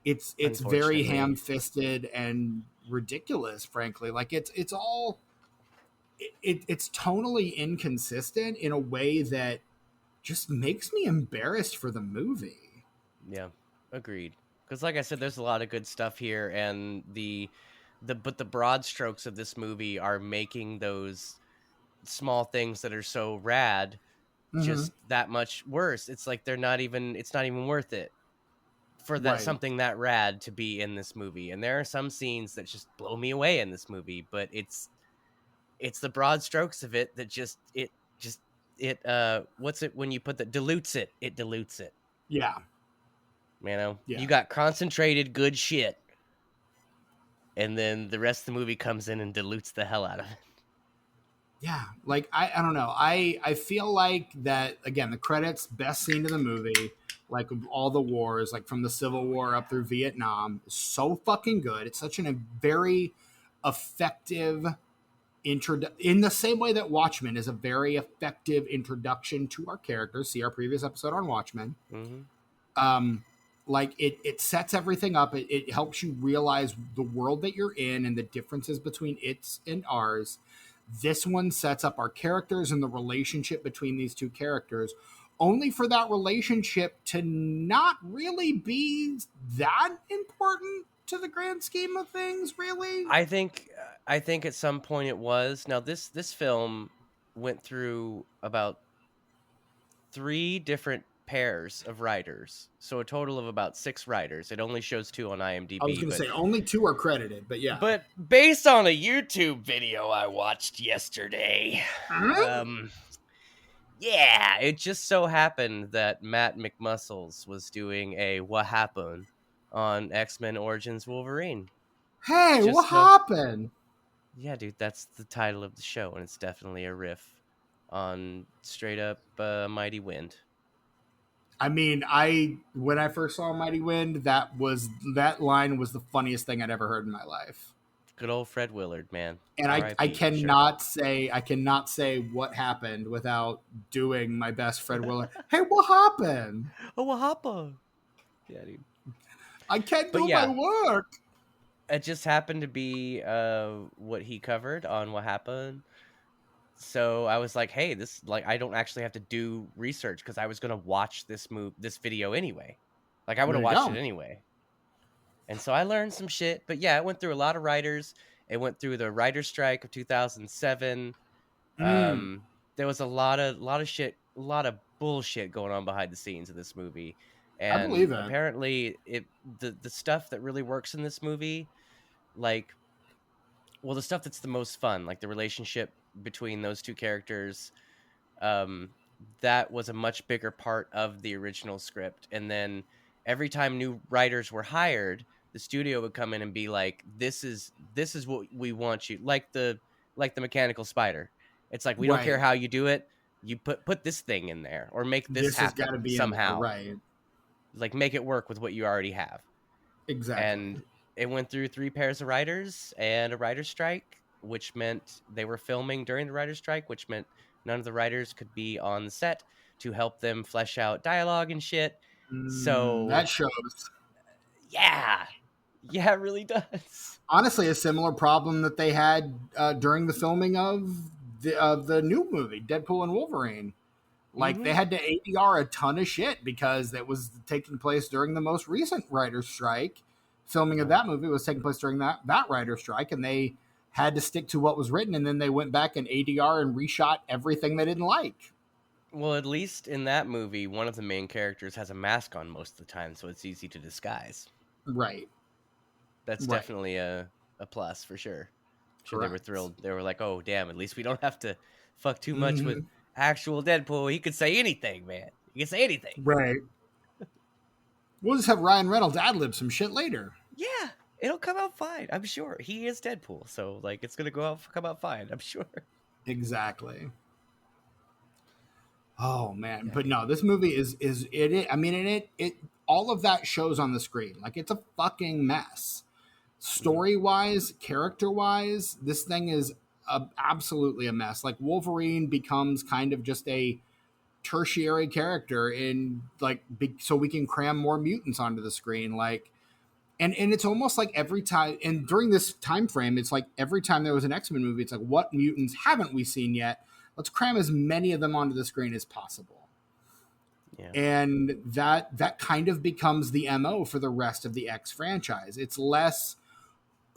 Unfortunately. ham-fisted and ridiculous, frankly. Like it's all it's tonally inconsistent in a way that just makes me embarrassed for the movie. Yeah. Agreed. Because like I said, there's a lot of good stuff here, and the broad strokes of this movie are making those small things that are so rad Mm-hmm. just that much worse. It's like it's not even worth it for that Right. something that rad to be in this movie. And there are some scenes that just blow me away in this movie, but it's the broad strokes of it that just it what's it when you put the dilutes it. Yeah. You know, Yeah. you got concentrated good shit, and then the rest of the movie comes in and dilutes the hell out of it. Yeah. Like I don't know. I feel like that again, the credits, best scene of the movie, like of all the wars, like from the Civil War up through Vietnam, is so fucking good. It's such a very effective in the same way that Watchmen is a very effective introduction to our characters. See our previous episode on Watchmen. Mm-hmm. um like it sets everything up. It helps you realize the world that you're in and the differences between its and ours. This one sets up our characters and the relationship between these two characters, only for that relationship to not really be that important to the grand scheme of things, really. I think at some point it was. Now this film went through about 3 different pairs of writers. So a total of about 6 writers. It only shows 2 on I was IMDb, going to say only two are credited, but yeah. but based on a YouTube video I watched yesterday, Huh? um yeah, it just so happened that Matt McMuscles was doing a What Happened on X-Men Origins Wolverine. Hey, what Just so happened? Yeah, dude, that's the title of the show, and it's definitely a riff on straight up Mighty Wind. I mean, I when I first saw Mighty Wind, that line was the funniest thing I'd ever heard in my life. Good old Fred Willard, man. And I R.I.P. for sure. cannot say what happened without doing my best Fred Willard. Hey, what happened? Oh, Wahapa. Yeah, dude. I can't But do my yeah, work. it just happened to be what he covered on What Happened. So I was like, hey, this like I don't actually have to do research because I was gonna watch this video anyway. Like I would There have you watched go. it anyway. And so I learned some shit. But yeah, it went through a lot of writers. It went through the writer's strike of 2007. Mm, There was a lot of shit, a lot of bullshit going on behind the scenes of this movie. I believe And it. apparently the stuff that really works in this movie, like well, the stuff that's the most fun, like the relationship between those two characters, um, that was a much bigger part of the original script. And then every time new writers were hired, the studio would come in and be like, this is what we want you, like the mechanical spider. It's like we don't care Right. how you do it. You put this thing in there or make this This has got to happen be in there. somehow. Right. Like make it work with what you already have. Exactly. And it went through three pairs of writers and a writer's strike, which meant they were filming during the writer's strike, which meant none of the writers could be on the set to help them flesh out dialogue and shit. That So shows. yeah, yeah, it really does. Honestly, a similar problem that they had during the filming of the new movie, Deadpool and Wolverine. Like Mm-hmm. they had to ADR a ton of shit because it was taking place during the most recent writer's strike. Filming of Right. that movie was taking place during that writer's strike, and they had to stick to what was written. And then they went back and ADR and reshot everything they didn't like. Well, at least in that movie, one of the main characters has a mask on most of the time, so it's easy to disguise. Right. That's Right. definitely a plus for sure. I'm sure they were Correct. thrilled. They were like, "Oh, damn! At least we don't have to fuck too much with Hmm. actual Deadpool. He could say anything, man. He can say anything." Right. We'll just have Ryan Reynolds ad lib some shit later. Yeah, it'll come out fine. I'm sure he is Deadpool, so like it's gonna come out fine. I'm sure. Exactly. Oh man, Yeah, but dude. no, this movie is it. I mean, it all of that shows on the screen. Like it's a fucking mess. Hmm. Story wise, character wise, this thing is absolutely a mess. Like Wolverine becomes kind of just a tertiary character in like so we can cram more mutants onto the screen. Like and it's almost like every time and during this time frame it's like every time there was an X-Men movie it's like what mutants haven't we seen yet, let's cram as many of them onto the screen as possible. Yeah. And that kind of becomes the MO for the rest of the X franchise. It's less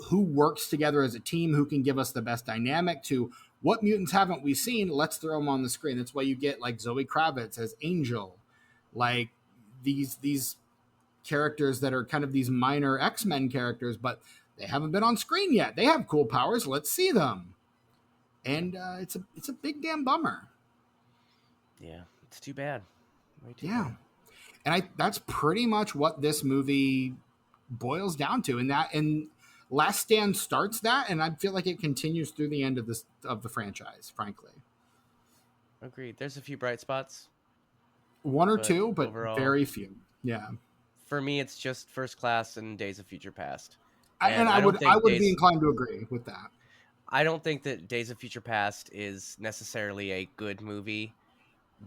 who works together as a team, who can give us the best dynamic, to what mutants haven't we seen, let's throw them on the screen. That's why you get like Zoe Kravitz as Angel, like these characters that are kind of these minor X-Men characters, but they haven't been on screen yet. They have cool powers. Let's see them. Yeah. And it's a big damn bummer. Yeah. It's too bad. Way too Yeah, bad. and that's pretty much what this movie boils down to. And Last Stand starts that, and I feel like it continues through the end of the franchise. Frankly, Agreed. There's a few bright spots, one or but two, but overall, very few. Yeah, for me, it's just First Class and Days of Future Past. and And I don't I think would be Days. inclined to agree with that. I don't think that Days of Future Past is necessarily a good movie,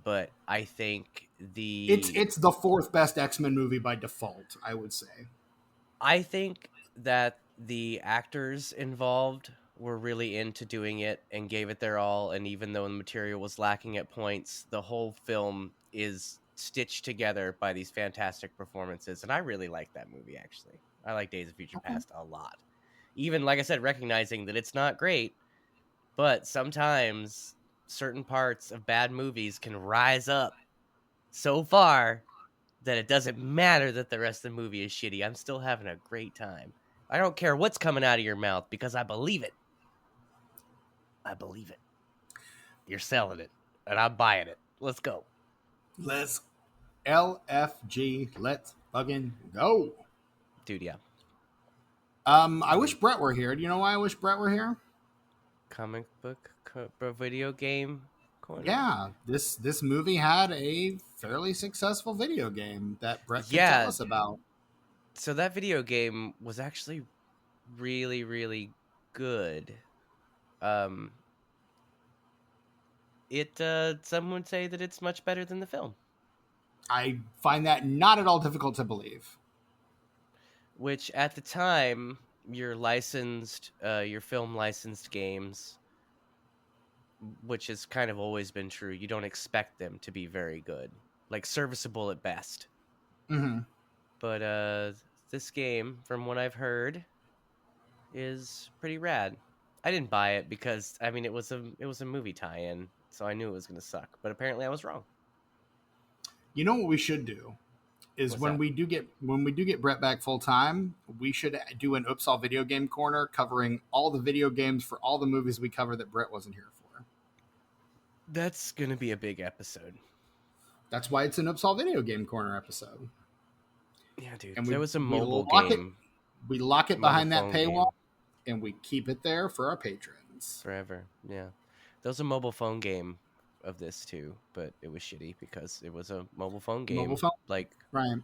but I think It's the fourth best X-Men movie by default. I would say. that the actors involved were really into doing it and gave it their all. And even though the material was lacking at points, the whole film is stitched together by these fantastic performances. And I really like that movie, actually. I like Days of Future Okay. Past a lot. Even, like I said, recognizing that it's not great, but sometimes certain parts of bad movies can rise up so far that it doesn't matter that the rest of the movie is shitty. I'm still having a great time. I don't care what's coming out of your mouth because I believe it. I believe it. You're selling it, and I'm buying it. Let's go. Let's LFG. Let's fucking go. Dude, yeah. I wish Um, Brett were here. Do you know why I wish Brett were here? comic book video game corner. Yeah, this movie had a fairly successful video game that Brett could tell Yeah, us about. so that video game was actually really, really good. Um, it some would say that it's much better than the film, I find that not at all difficult to believe. which at the time your film licensed games, which has kind of always been true, you don't expect them to be very good, like serviceable at best. Mm-hmm. But this game, from what I've heard, is pretty rad. I didn't buy it because I mean it was a movie tie-in, so I knew it was gonna suck. But apparently I was wrong. You know what we should do is What's that? when we do get Brett back full time, we should do an Oops All Video Game Corner covering all the video games for all the movies we cover that Brett wasn't here for. That's gonna be a big episode. That's why it's an Oops All Video Game Corner episode. Yeah, dude. And There was a we mobile lock it game, we lock it mobile behind that phone paywall game and we keep it there for our patrons. forever. Yeah, there was a mobile phone game of this too, but it was shitty because it was a mobile phone Mobile game. phone, Like right?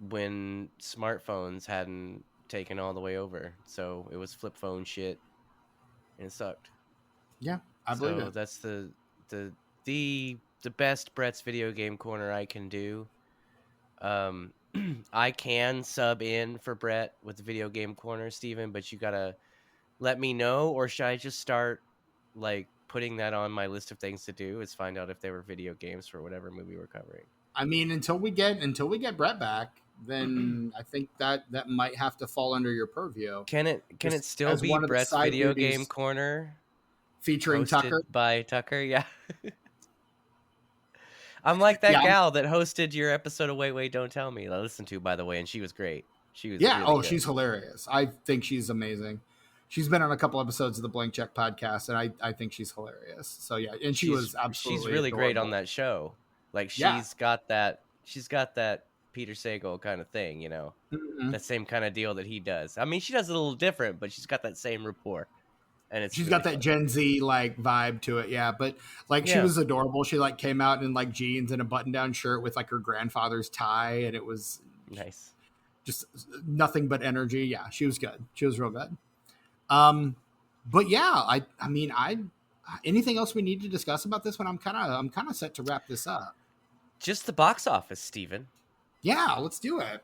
when smartphones hadn't taken all the way over, so it was flip phone shit, and it sucked. Yeah, I believe So it. that's the the best Brett's video game corner I can do. Um, I can sub in for Brett with the video game corner, Steven, but you gotta let me know, or should I just start like putting that on my list of things to do? Is find out if there were video games for whatever movie we're covering. I mean, until we get Brett back, then I think that might have to fall under your purview. Can it Just still as be one of the Brett's side video game duties corner featuring hosted Tucker. by Tucker? Yeah. I'm like that Yeah, gal that hosted your episode of Wait, Wait, Don't Tell Me. I listened to, by the way, and she was great. She was yeah. really Oh, good. she's hilarious. I think she's amazing. She's been on a couple episodes of the Blank Check podcast, and I think she's hilarious. So yeah, and she was absolutely she's really great on adorable. that show. Like Yeah. she's got that Peter Sagal kind of thing, you know, Mhm. that same kind of deal that he does. I mean, she does it a little different, but she's got that same rapport, and it's She's really got that fun. Gen Z like vibe to it, yeah. But like she Yeah, was adorable. She like came out in like jeans and a button down shirt with like her grandfather's tie, and it was nice. just nothing but energy. Yeah, she was good. She was real good. But yeah, I mean, anything else we need to discuss about this one? I'm kind of set to wrap this up. Just the box office, Steven. Yeah, let's do it.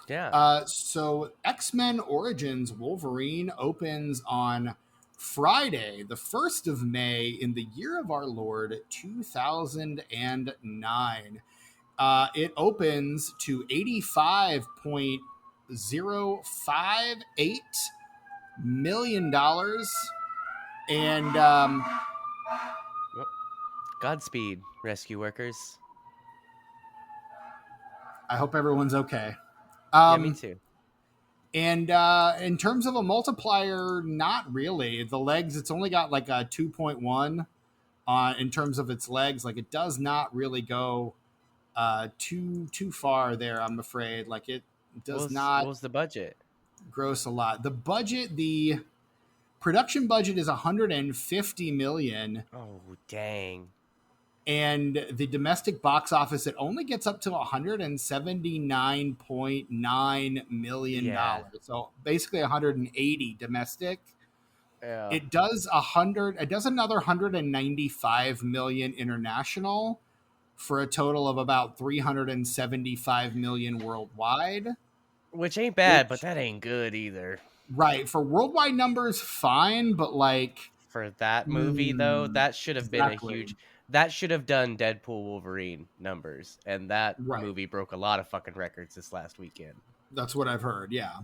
Yeah. So X-Men Origins Wolverine opens on Friday, the 1st of May in the year of our Lord 2009. It opens to $85.058 million. And Godspeed, rescue workers. I hope everyone's okay. Yeah, me too. And in terms of a multiplier, not really. The legs, it's only got like a 2.1 in terms of its legs. Like it does not really go too far there, I'm afraid. Like it does not What was the budget? gross a lot. The production budget is 150 million, Oh, dang. and the domestic box office, it only gets up to 179.9 million Yeah. dollars. So basically 180 domestic. Yeah. It does another 195 million international for a total of about 375 million worldwide. Which ain't bad, Which- but that ain't good either. Right, for worldwide numbers, fine, but like For that movie, though, that should have been a exactly. huge. That should have done Deadpool Wolverine numbers, and that Right. movie broke a lot of fucking records this last weekend. That's what I've heard, yeah.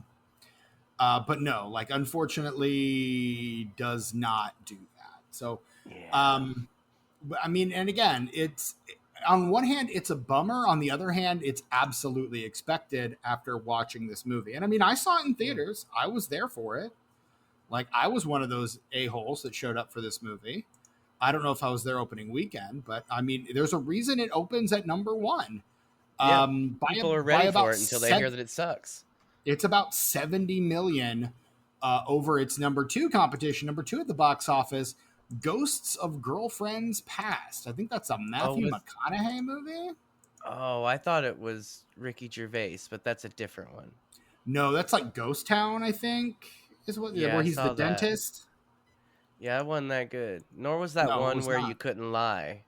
But no, like unfortunately, does not do that. So, Yeah. I mean, and again, it's on one hand, it's a bummer. On the other hand, it's absolutely expected after watching this movie. And I mean, I saw it in theaters. I was there for it. Like, I was one of those a-holes that showed up for this movie. I don't know if I was there opening weekend, but I mean, there's a reason it opens at number one. Yeah, people are ready for it until they hear that it sucks. It's about 70 million over its number 2 competition, number 2 at the box office, Ghosts of Girlfriends Past. I think that's a Oh, Matthew with McConaughey movie. oh, I thought it was Ricky Gervais, but that's a different one. No, that's like Ghost Town, I think, is what Yeah, where I he's the saw that. dentist. Yeah, it wasn't that good. Nor was that No, it one was where you not. couldn't lie.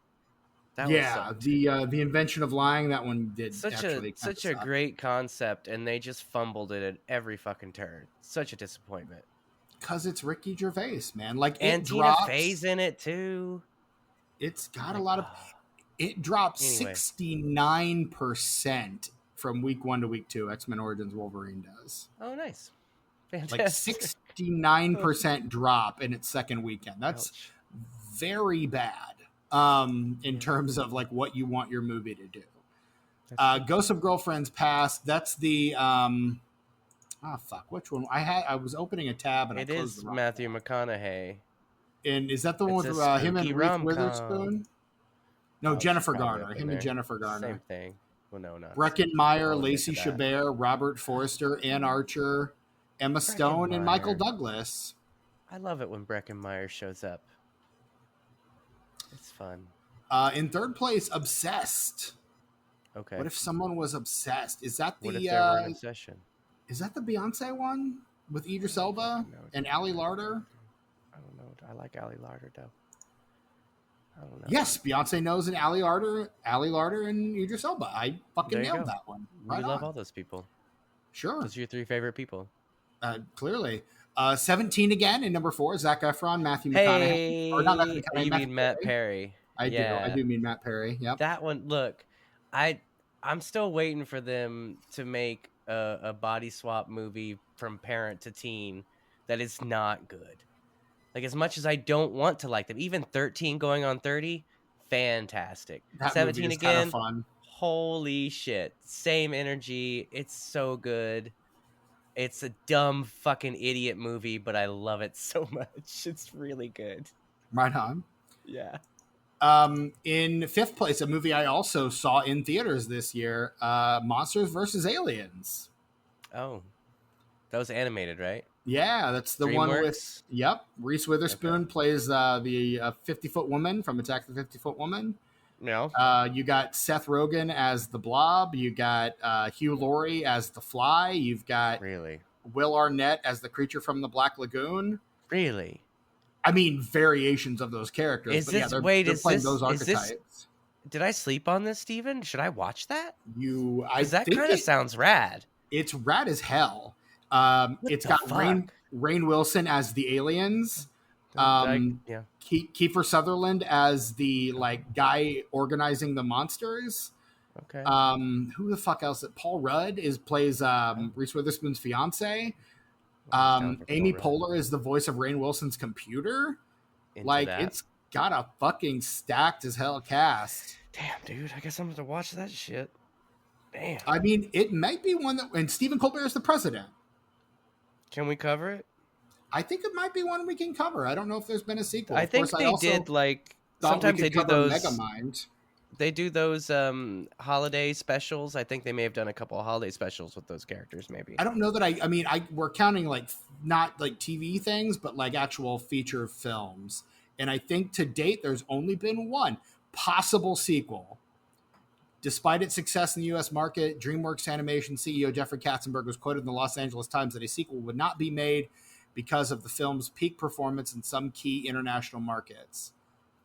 That one Yeah, sucked. the invention of lying, that one did Such a actually kind of such a suck. great concept, and they just fumbled it at every fucking turn. Such a disappointment. Because it's Ricky Gervais, man. Like it And Tina drops. Fey's in it too. It's I'm got a like, lot of. oh. It dropped Anyway, 69% from week 1 to week 2. X Men Origins Wolverine does. oh nice, Like fantastic. 69% drop in its second weekend. That's Ouch. very bad in Yeah, terms of like what you want your movie to do. that's true. Ghost of Girlfriends Past. That's the fuck, which one? I was opening a tab and I It closed the is wrong Matthew tab. McConaughey. And is that the It's one a with him and spooky Reese rom com. Witherspoon? No, Oh, she's Jennifer probably Garner. up in Him and there. Jennifer Same Garner. thing. Well, no, not Breckin same. Meyer, We'll get Lacey to that. Chabert, Robert Forster, Ann Archer, Emma Breckin Stone, and Michael Meyer. Douglas. I love it when Breckin Meyer shows up. It's fun. In third place, Obsessed. Okay. What if someone was obsessed? What if there were an obsession? Is that the Beyonce one with Idris I don't Elba fucking know, and dude. Ali Larter? I don't know. I like Ali Larter though. I don't know. Yes, Beyonce knows and Ali Larter and Idris Elba. I fucking There you nailed go. that one. You Right love on. all those people. Sure. Those are your 3 favorite people. Clearly. 17 again in number 4, Zac Efron, Matthew McConaughey. Or not Matthew Hey, McConaughey, you Matthew mean Matt Perry. Perry? I Yeah, do mean Matt Perry. Yep. that one. Look, I'm still waiting for them to make a body swap movie from parent to teen that is not good. Like, as much as I don't want to like them, even 13 going on 30, fantastic. That movie 17 is kind of again, fun. holy shit. Same energy. It's so good. It's a dumb fucking idiot movie, but I love it so much. It's really good. Right on. Yeah. In fifth place, a movie I also saw in theaters this year, Monsters vs. Aliens. Oh, that was animated, right? Yeah, that's the one with, DreamWorks? yep, Reese Witherspoon Okay. plays the 50-foot woman from Attack the 50-Foot Woman. No. You got Seth Rogen as the Blob. You got Hugh Laurie as the Fly. You've got Really? Will Arnett as the creature from the Black Lagoon. Really? I mean, variations of those characters. Is But this yeah, wait, they're is playing this those is this archetypes. did I sleep on this, Steven? Should I watch that? I Because that think kind of sounds rad. it's rad as hell. What It's the got fuck? Rainn Wilson as the aliens. Yeah. Kiefer Sutherland as the like guy organizing the monsters. Okay. Who the fuck else? Paul Rudd plays Reese Witherspoon's fiance. I'm down for Amy Paul Rudd. Poehler is the voice of Rainn Wilson's computer. Into Like that. it's got a fucking stacked as hell cast. Damn, dude. I guess I'm gonna watch that shit. Damn. I mean, it might be one that, and Stephen Colbert is the president. Can we cover it? I think it might be one we can cover. I don't know if there's been a sequel. I Of think course, they did like thought we sometimes they could do cover those Megamind. they do those holiday specials. I think they may have done a couple of holiday specials with those characters, maybe. I don't know that I mean, we're counting like not like TV things, but like actual feature films. And I think to date, there's only been one possible sequel. Despite its success in the U.S. market, DreamWorks Animation CEO Jeffrey Katzenberg was quoted in the Los Angeles Times that a sequel would not be made because of the film's peak performance in some key international markets.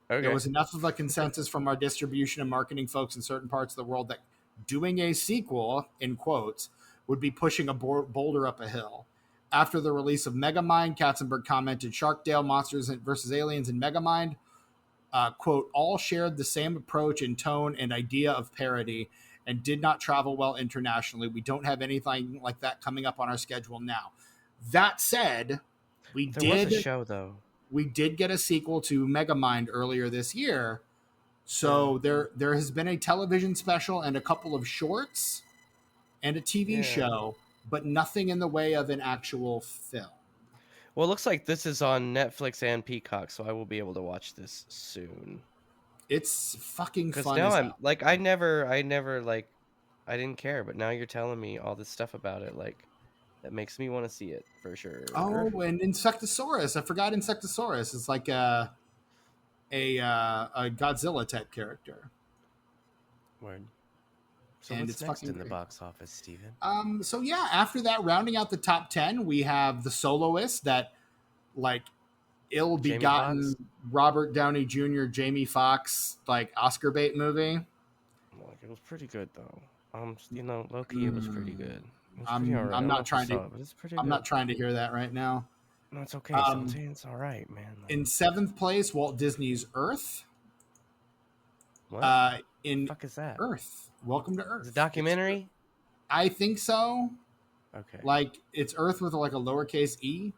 Okay. There was enough of a consensus from our distribution and marketing folks in certain parts of the world that doing a sequel, in quotes, would be pushing a boulder up a hill. After the release of Megamind, Katzenberg commented, Sharkdale, Monsters vs. Aliens, and Megamind, quote, all shared the same approach and tone and idea of parody and did not travel well internationally. We don't have anything like that coming up on our schedule now. That said, There was a show, though. We did get a sequel to Megamind earlier this year. So there has been a television special and a couple of shorts and a TV show, but nothing in the way of an actual film. Well, it looks like this is on Netflix and Peacock, so I will be able to watch this soon. It's fucking fun. Because now I'm like, I didn't care, but now you're telling me all this stuff about it. Like, that makes me want to see it for sure. Oh, and Insectosaurus. I forgot Insectosaurus. It's like a Godzilla type character, Word. So and what's it's next fucking in the great. box office, Steven? So yeah, after that, rounding out the top 10, we have The Soloist, that like Jamie ill-begotten Foxx? Robert Downey Jr., Jamie Foxx, like Oscar bait movie. Like, it was pretty good though. Low key, it was pretty good. It was pretty I'm alright. I I'm don't know not if you trying to saw it, but it's pretty I'm good. not trying to hear that right now. No, it's okay. So I'm Um, saying it's alright, man. Like, in seventh place, Walt Disney's Earth. what? The In fuck is that? Earth, Welcome to Is it a Earth. documentary? I think so. Okay. Like it's Earth with like a lowercase e.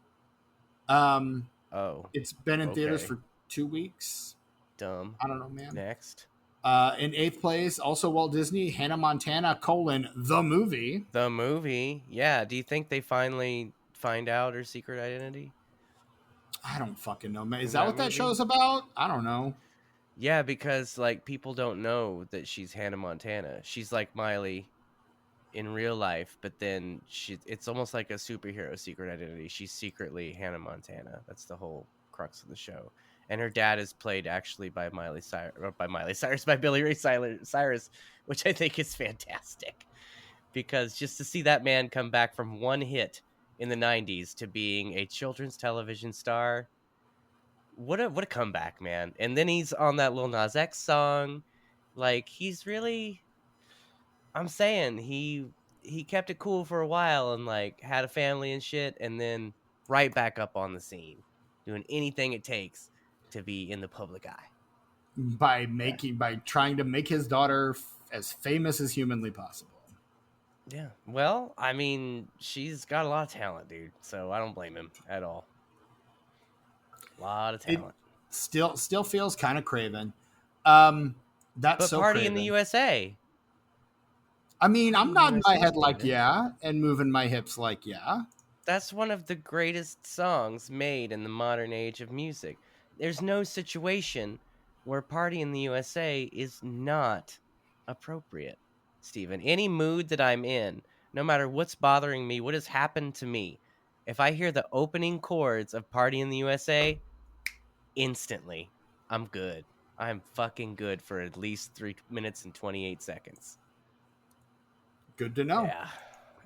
Um, Oh, it's been in theaters okay. for 2 weeks. Dumb. I don't know, man. Next. In eighth place, also Walt Disney, Hannah Montana: the movie. The movie. Yeah. Do you think they finally find out her secret identity I don't fucking know, man. Is in that that what that movie? show's about? I don't know. Yeah, because like people don't know that she's Hannah Montana. She's like Miley in real life, but then it's almost like a superhero secret identity. She's secretly Hannah Montana. That's the whole crux of the show. And her dad is played actually by by Billy Ray Cyrus, which I think is fantastic. Because just to see that man come back from one hit in the 90s to being a children's television star, what a comeback, man. And then he's on that Lil Nas X song. Like he's really, I'm saying he kept it cool for a while and like had a family and shit, and then right back up on the scene, doing anything it takes to be in the public eye. Yeah, By trying to make his daughter as famous as humanly possible. yeah. Well, I mean, she's got a lot of talent, dude. So I don't blame him at all. A lot of It talent. still feels kind of craven. Um, that's But so Party in the craven. USA. I mean, Party I'm in the nodding my USA, head like Steven. yeah, and moving my hips like yeah. That's one of the greatest songs made in the modern age of music. There's no situation where Party in the USA is not appropriate, Stephen. Any mood that I'm in, no matter what's bothering me, what has happened to me, if I hear the opening chords of Party in the USA, instantly, I'm good. I'm fucking good for at least 3 minutes and 28 seconds. Good to know. Yeah.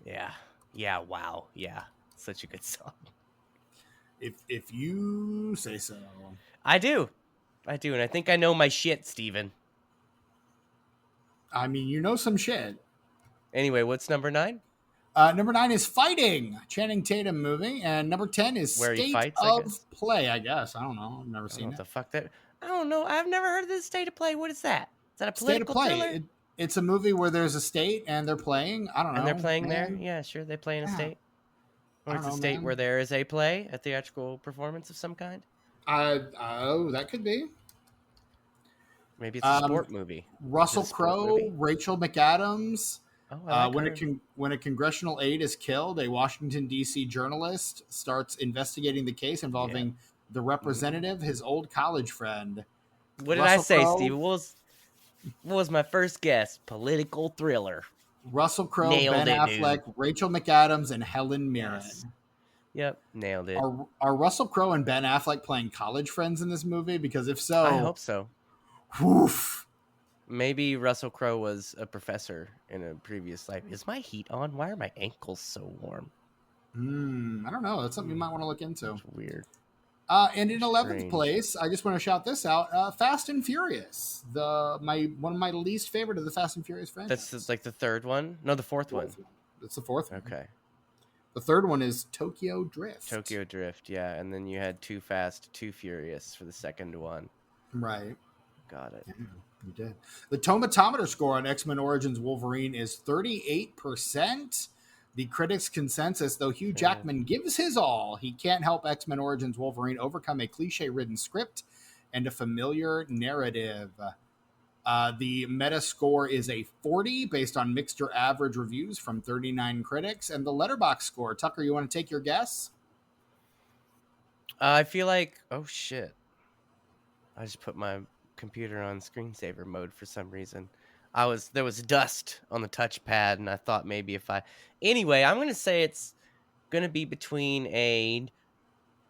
Yeah. Yeah. Wow. Yeah. Such a good song. If you say so. I do. And I think I know my shit, Steven. I mean, you know some shit. Anyway, what's number 9? Number 9 is Fighting, Channing Tatum movie, and number 10 is Where he State fights, I of guess. Play. I guess I don't know. I've never I don't know seen what it. the fuck that. I don't know. I've never heard of this State of Play. What is that? Is that a State of political Play. thriller? It's a movie where there's a state and they're playing. I don't And they're know, playing there? man. Yeah, sure. They play in a Yeah, state. I Or don't it's a know, state where man. there is a play, a theatrical performance of some kind. Oh, that could be. Maybe it's a Um, sport movie. Is it Russell a sport Crowe, movie? Rachel McAdams. Oh, I like When her. when a congressional aide is killed, a Washington D.C. journalist starts investigating the case Yeah. involving the Mm-hmm. representative, his old college friend. What did I Russell say, Crowe, Steve? What was my first guess? Political thriller. Nailed Ben it, dude. Affleck, Rachel McAdams, and Helen Yes. Mirren. Yep, nailed it. Are Russell Crowe and Ben Affleck playing college friends in this movie? Because if I so, hope so. woof. Maybe Russell Crowe was a professor in a previous life. Is my heat on? Why are my ankles so warm? I don't know. That's something you might want to look into. It's weird. And in 11th Strange. place, I just want to shout this out: Fast and Furious, one of my least favorite of the Fast and Furious franchise. Like the third one? No, the fourth one. It's the fourth one. Okay. The third one is Tokyo Drift. Tokyo Drift, yeah. And then you had Too Fast, Too Furious for the second one. Right. Got it. Yeah, you did. The tomatometer score on X-Men Origins Wolverine is 38%. The critics' consensus, though Hugh Jackman gives his all, he can't help X-Men Origins Wolverine overcome a cliche-ridden script and a familiar narrative. The meta score is a 40 based on mixed or average reviews from 39 critics. And the Letterboxd score, Tucker, you want to take your guess? I feel like, oh shit. I just put my computer on screensaver mode for some reason. There was dust on the touchpad, and I thought maybe anyway, I'm gonna say it's gonna be between a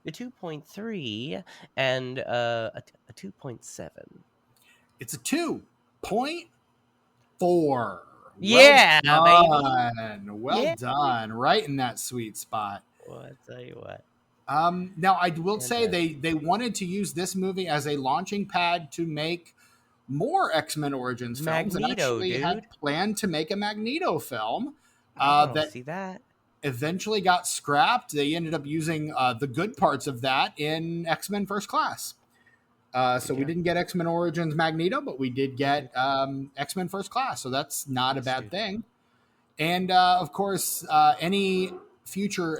2.3 and a 2.7. It's a 2.4. Well Yeah, baby. done. Well Yeah. done. Right in that sweet spot. Well, I tell you what. Now, I will say Fantastic. they wanted to use this movie as a launching pad to make more X-Men Origins films, and Magneto, actually had dude. planned to make a Magneto film I want to that see that. eventually got scrapped. They ended up using the good parts of that in X-Men First Class. So Good we job. didn't get X-Men Origins Magneto, but we did get X-Men First Class. So that's not a Nice, bad dude. thing. And of course, any future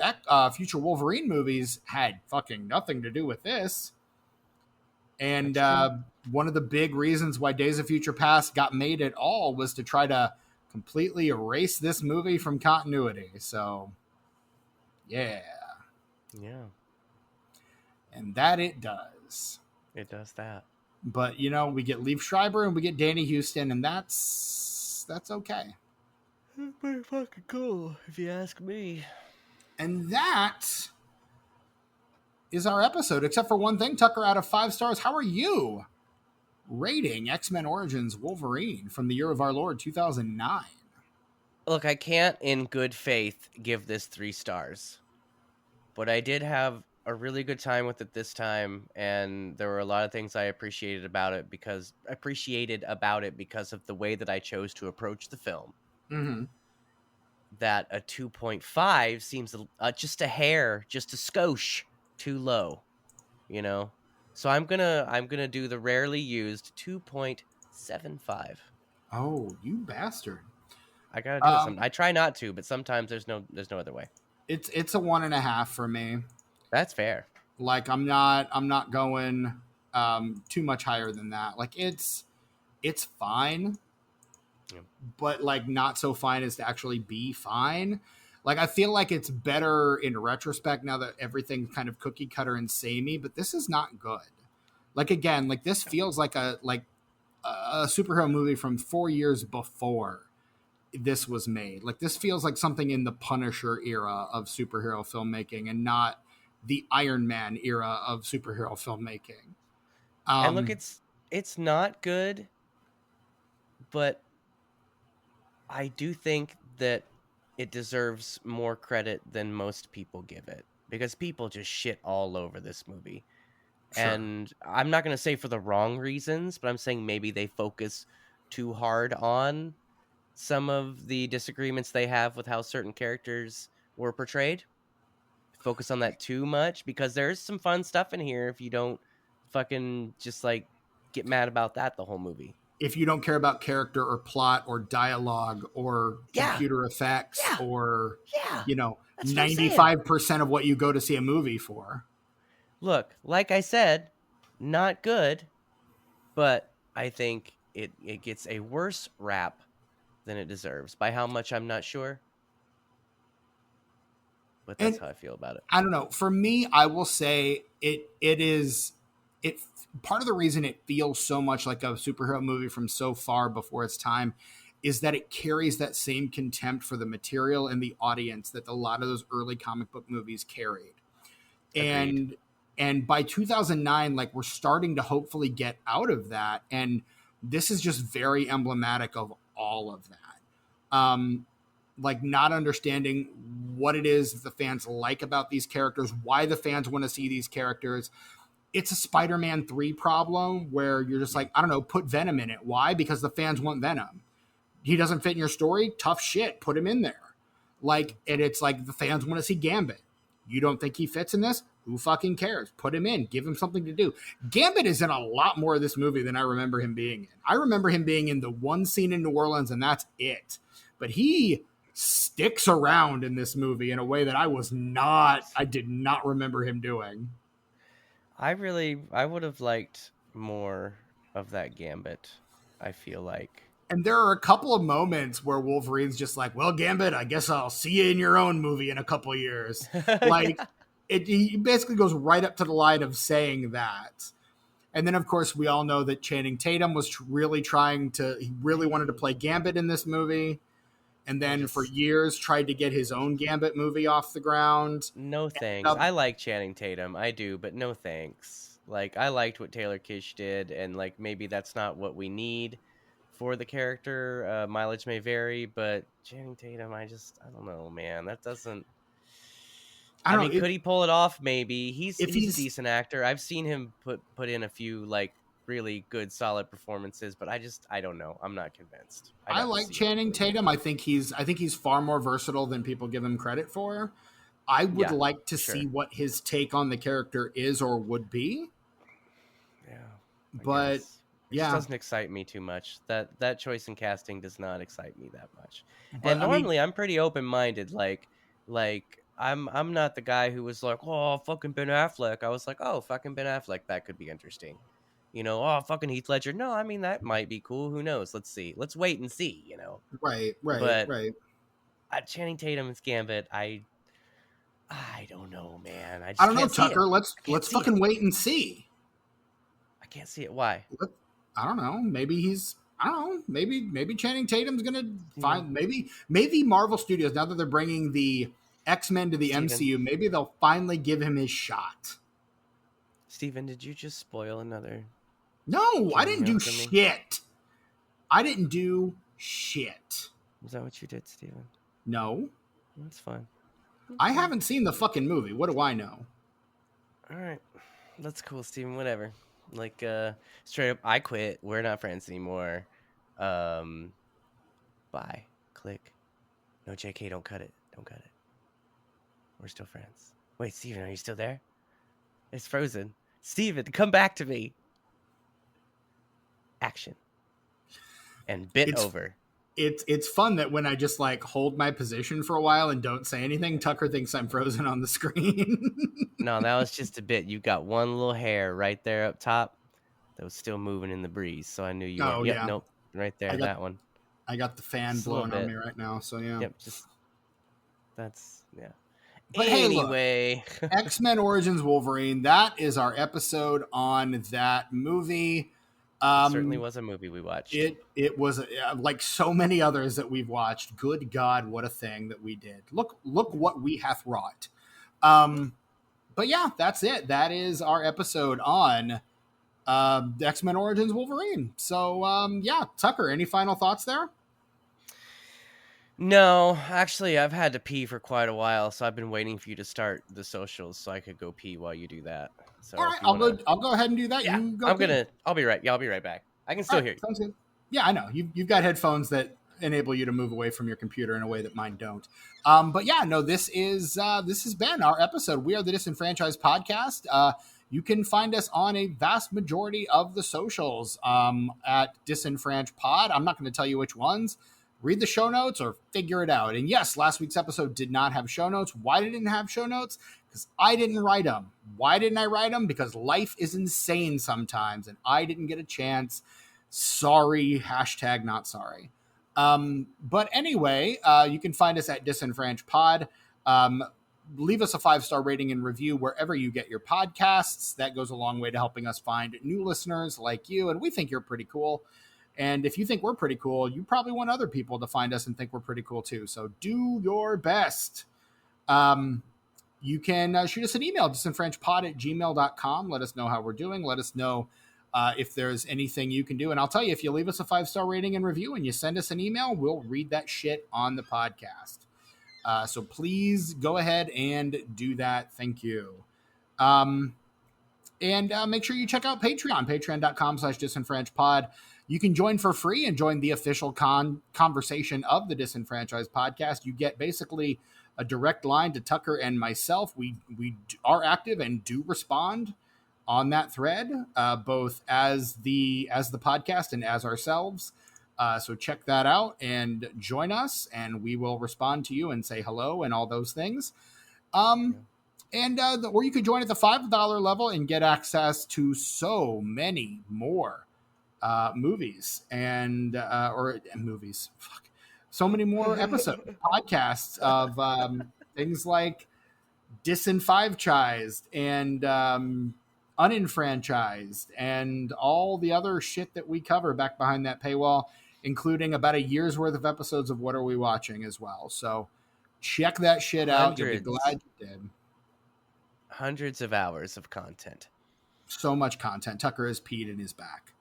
Wolverine movies had fucking nothing to do with this. And That's true. one of the big reasons why Days of Future Past got made at all was to try to completely erase this movie from continuity. So, yeah. Yeah, And that it does. it does that. But, you know, we get Liev Schreiber and we get Danny Houston, and that's okay. That's pretty fucking cool, if you ask me. And that is our episode, except for one thing. Tucker, out of 5 stars, how are you rating X-Men Origins Wolverine from the year of our Lord 2009? Look, I can't in good faith give this 3 stars, but I did have a really good time with it this time, and there were a lot of things I appreciated about it because of the way that I chose to approach the film. Mm-hmm. That a 2.5 seems just a hair, just a skosh too low, you know. So I'm gonna do the rarely used 2.75. Oh, you bastard! I gotta do it some. I try not to, but sometimes there's no other way. It's a 1.5 for me. That's fair. Like I'm not going too much higher than that. Like it's fine, Yeah. but like not so fine as to actually be fine. Like I feel like it's better in retrospect now that everything's kind of cookie cutter and samey, but this is not good. Like again, like this feels like a superhero movie from 4 years before this was made. Like this feels like something in the Punisher era of superhero filmmaking and not the Iron Man era of superhero filmmaking. And look, it's not good, but I do think that it deserves more credit than most people give it because people just shit all over this movie. Sure. And I'm not going to say for the wrong reasons, but I'm saying maybe they focus too hard on some of the disagreements they have with how certain characters were portrayed. Focus on that too much because there's some fun stuff in here if you don't fucking just like get mad about that the whole movie. If you don't care about character or plot or dialogue or computer effects or you know, That's what I'm saying. 95% of what you go to see a movie for. Look, like I said, not good, but I think it gets a worse rap than it deserves. By how much, I'm not sure. But that's how I feel about it. I don't know. For me, I will say it part of the reason it feels so much like a superhero movie from so far before its time is that it carries that same contempt for the material and the audience that a lot of those early comic book movies carried. Agreed. And by 2009, like we're starting to hopefully get out of that. And this is just very emblematic of all of that. Like not understanding what it is that the fans like about these characters, why the fans want to see these characters. It's a Spider-Man 3 problem where you're just like, I don't know, put Venom in it. Why? Because the fans want Venom. He doesn't fit in your story? Tough shit. Put him in there. Like, and it's like the fans want to see Gambit. You don't think he fits in this? Who fucking cares? Put him in. Give him something to do. Gambit is in a lot more of this movie than I remember him being in. I remember him being in the one scene in New Orleans, and that's it. But he sticks around in this movie in a way that I did not remember him doing. I would have liked more of that Gambit, I feel like. And there are a couple of moments where Wolverine's just like, well, Gambit, I guess I'll see you in your own movie in a couple of years. Like, he basically goes right up to the line of saying that. And then, of course, we all know that Channing Tatum was really he really wanted to play Gambit in this movie. and then for years tried to get his own Gambit movie off the ground. No thanks. I like Channing Tatum. I do, but no thanks. Like, I liked what Taylor Kitsch did, and like maybe that's not what we need for the character. Mileage may vary, but Channing Tatum, I don't know, man. That doesn't. I don't know. Could he pull it off? Maybe he's If a decent actor. I've seen him put in a few like really good, solid performances, but I don't know. I'm not convinced. I like Channing Tatum. I think he's far more versatile than people give him credit for. I would like to see what his take on the character is or would be. Yeah, but it just doesn't excite me too much. That choice in casting does not excite me that much. But, and normally I'm pretty open-minded. Like I'm not the guy who was like, oh, fucking Ben Affleck. I was like, oh, fucking Ben Affleck, that could be interesting. You know, oh, fucking Heath Ledger. No, I mean, that might be cool. Who knows? Let's see. Let's wait and see, you know. Right. But Channing Tatum's Gambit, I don't know, man. I don't know, Tucker. Let's fucking wait and see. I can't see it. Why? I don't know. Maybe Channing Tatum's gonna find. Maybe Marvel Studios, now that they're bringing the X-Men to the MCU, maybe they'll finally give him his shot. Steven, did you just spoil another? No, I didn't do shit. I didn't do shit. Is that what you did, Steven? No. That's fine. I haven't seen the fucking movie. What do I know? All right. That's cool, Steven. Whatever. Like, straight up, I quit. We're not friends anymore. Bye. Click. No, JK, don't cut it. Don't cut it. We're still friends. Wait, Steven, are you still there? It's frozen. Steven, come back to me. Action. And over. It's fun that when I just like hold my position for a while and don't say anything, Tucker thinks I'm frozen on the screen. No, that was just a bit. You got one little hair right there up top that was still moving in the breeze, so I knew you. Oh, yeah. Nope, right there, that one. I got the fan blowing on me right now, so yeah. Yep, that's. But anyway, hey, look, X-Men Origins Wolverine. That is our episode on that movie. It certainly was a movie we watched. It was like so many others that we've watched. Good God, what a thing that we did. Look what we hath wrought. But yeah, that's it. That is our episode on X-Men Origins Wolverine. So yeah, Tucker, any final thoughts there? No, actually, I've had to pee for quite a while, so I've been waiting for you to start the socials so I could go pee while you do that. So all right, I'll go ahead and do that. Yeah, I'll be right. Yeah, I'll be right back. I can still hear you. Sounds good. Yeah, I know. You've got headphones that enable you to move away from your computer in a way that mine don't. But yeah, no, this has been our episode. We are the Disenfranchised Podcast. You can find us on a vast majority of the socials at Disenfranch Pod. I'm not going to tell you which ones. Read the show notes or figure it out. And yes, last week's episode did not have show notes. Why did it not have show notes? Because I didn't write them. Why didn't I write them? Because life is insane sometimes, and I didn't get a chance. Sorry, hashtag not sorry. But anyway, you can find us at Disenfranch Pod. Leave us a 5-star rating and review wherever you get your podcasts. That goes a long way to helping us find new listeners like you, and we think you're pretty cool. And if you think we're pretty cool, you probably want other people to find us and think we're pretty cool too. So do your best. You can shoot us an email, disenfranchpod@gmail.com. Let us know how we're doing. Let us know if there's anything you can do. And I'll tell you, if you leave us a 5-star rating and review and you send us an email, we'll read that shit on the podcast. So please go ahead and do that. Thank you. And make sure you check out Patreon, patreon.com/disenfranchpod. You can join for free and join the official conversation of the Disenfranchised Podcast. You get basically a direct line to Tucker and myself. We are active and do respond on that thread, both as the podcast and as ourselves. So check that out and join us, and we will respond to you and say hello and all those things. Or you could join at the $5 level and get access to so many more movies and movies. Fuck. So many more episodes, podcasts of things like Disenfranchised and Unenfranchised and all the other shit that we cover back behind that paywall. including about a year's worth of episodes of What Are We Watching as well. So check that shit out. You'll be glad you did. Hundreds of hours of content. So much content. Tucker has peed in his back.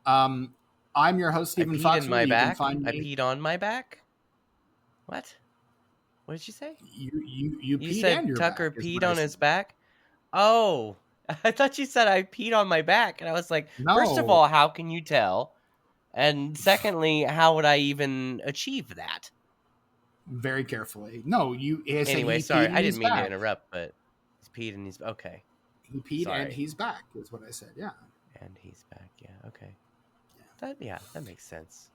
I'm your host, Stephen I peed Foxworthy. in my You back. can find me. I peed on my back. What? What did you say? You peed said and your Tucker back. peed on his back. Oh, I thought you said I peed on my back, and I was like, first of No. all, how can you tell? And secondly, how would I even achieve that? Very carefully. No, you. Anyway, he sorry, peed in I his didn't mean to back. interrupt, but he's peed and he's okay. He peed Sorry. and he's back. Is what I said. Yeah. And he's back. Yeah. Okay. That makes sense.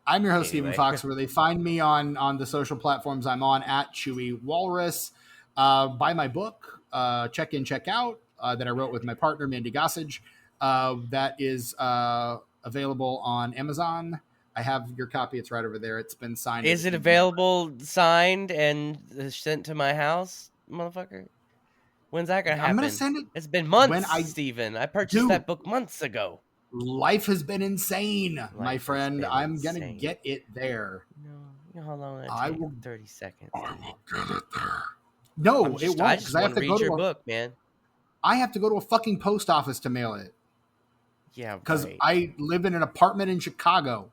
I'm your host, Anyway. Stephen Foxworthy. Find me on the social platforms I'm on at Chewy Walrus. Buy my book, Check In, Check Out, that I wrote with my partner, Mandy Gossage. That is available on Amazon. I have your copy. It's right over there. It's been signed. Is it available signed and sent to my house, motherfucker? When's that gonna happen? I'm gonna send it. It's been months, Steven. I purchased that book months ago. Life has been insane, my friend. I'm gonna get it there. No, you know how long I take? will 30 seconds. I will get it there. No, it won't. I just want to read your book, man. I have to go to a fucking post office to mail it. Yeah, because I live in an apartment in Chicago,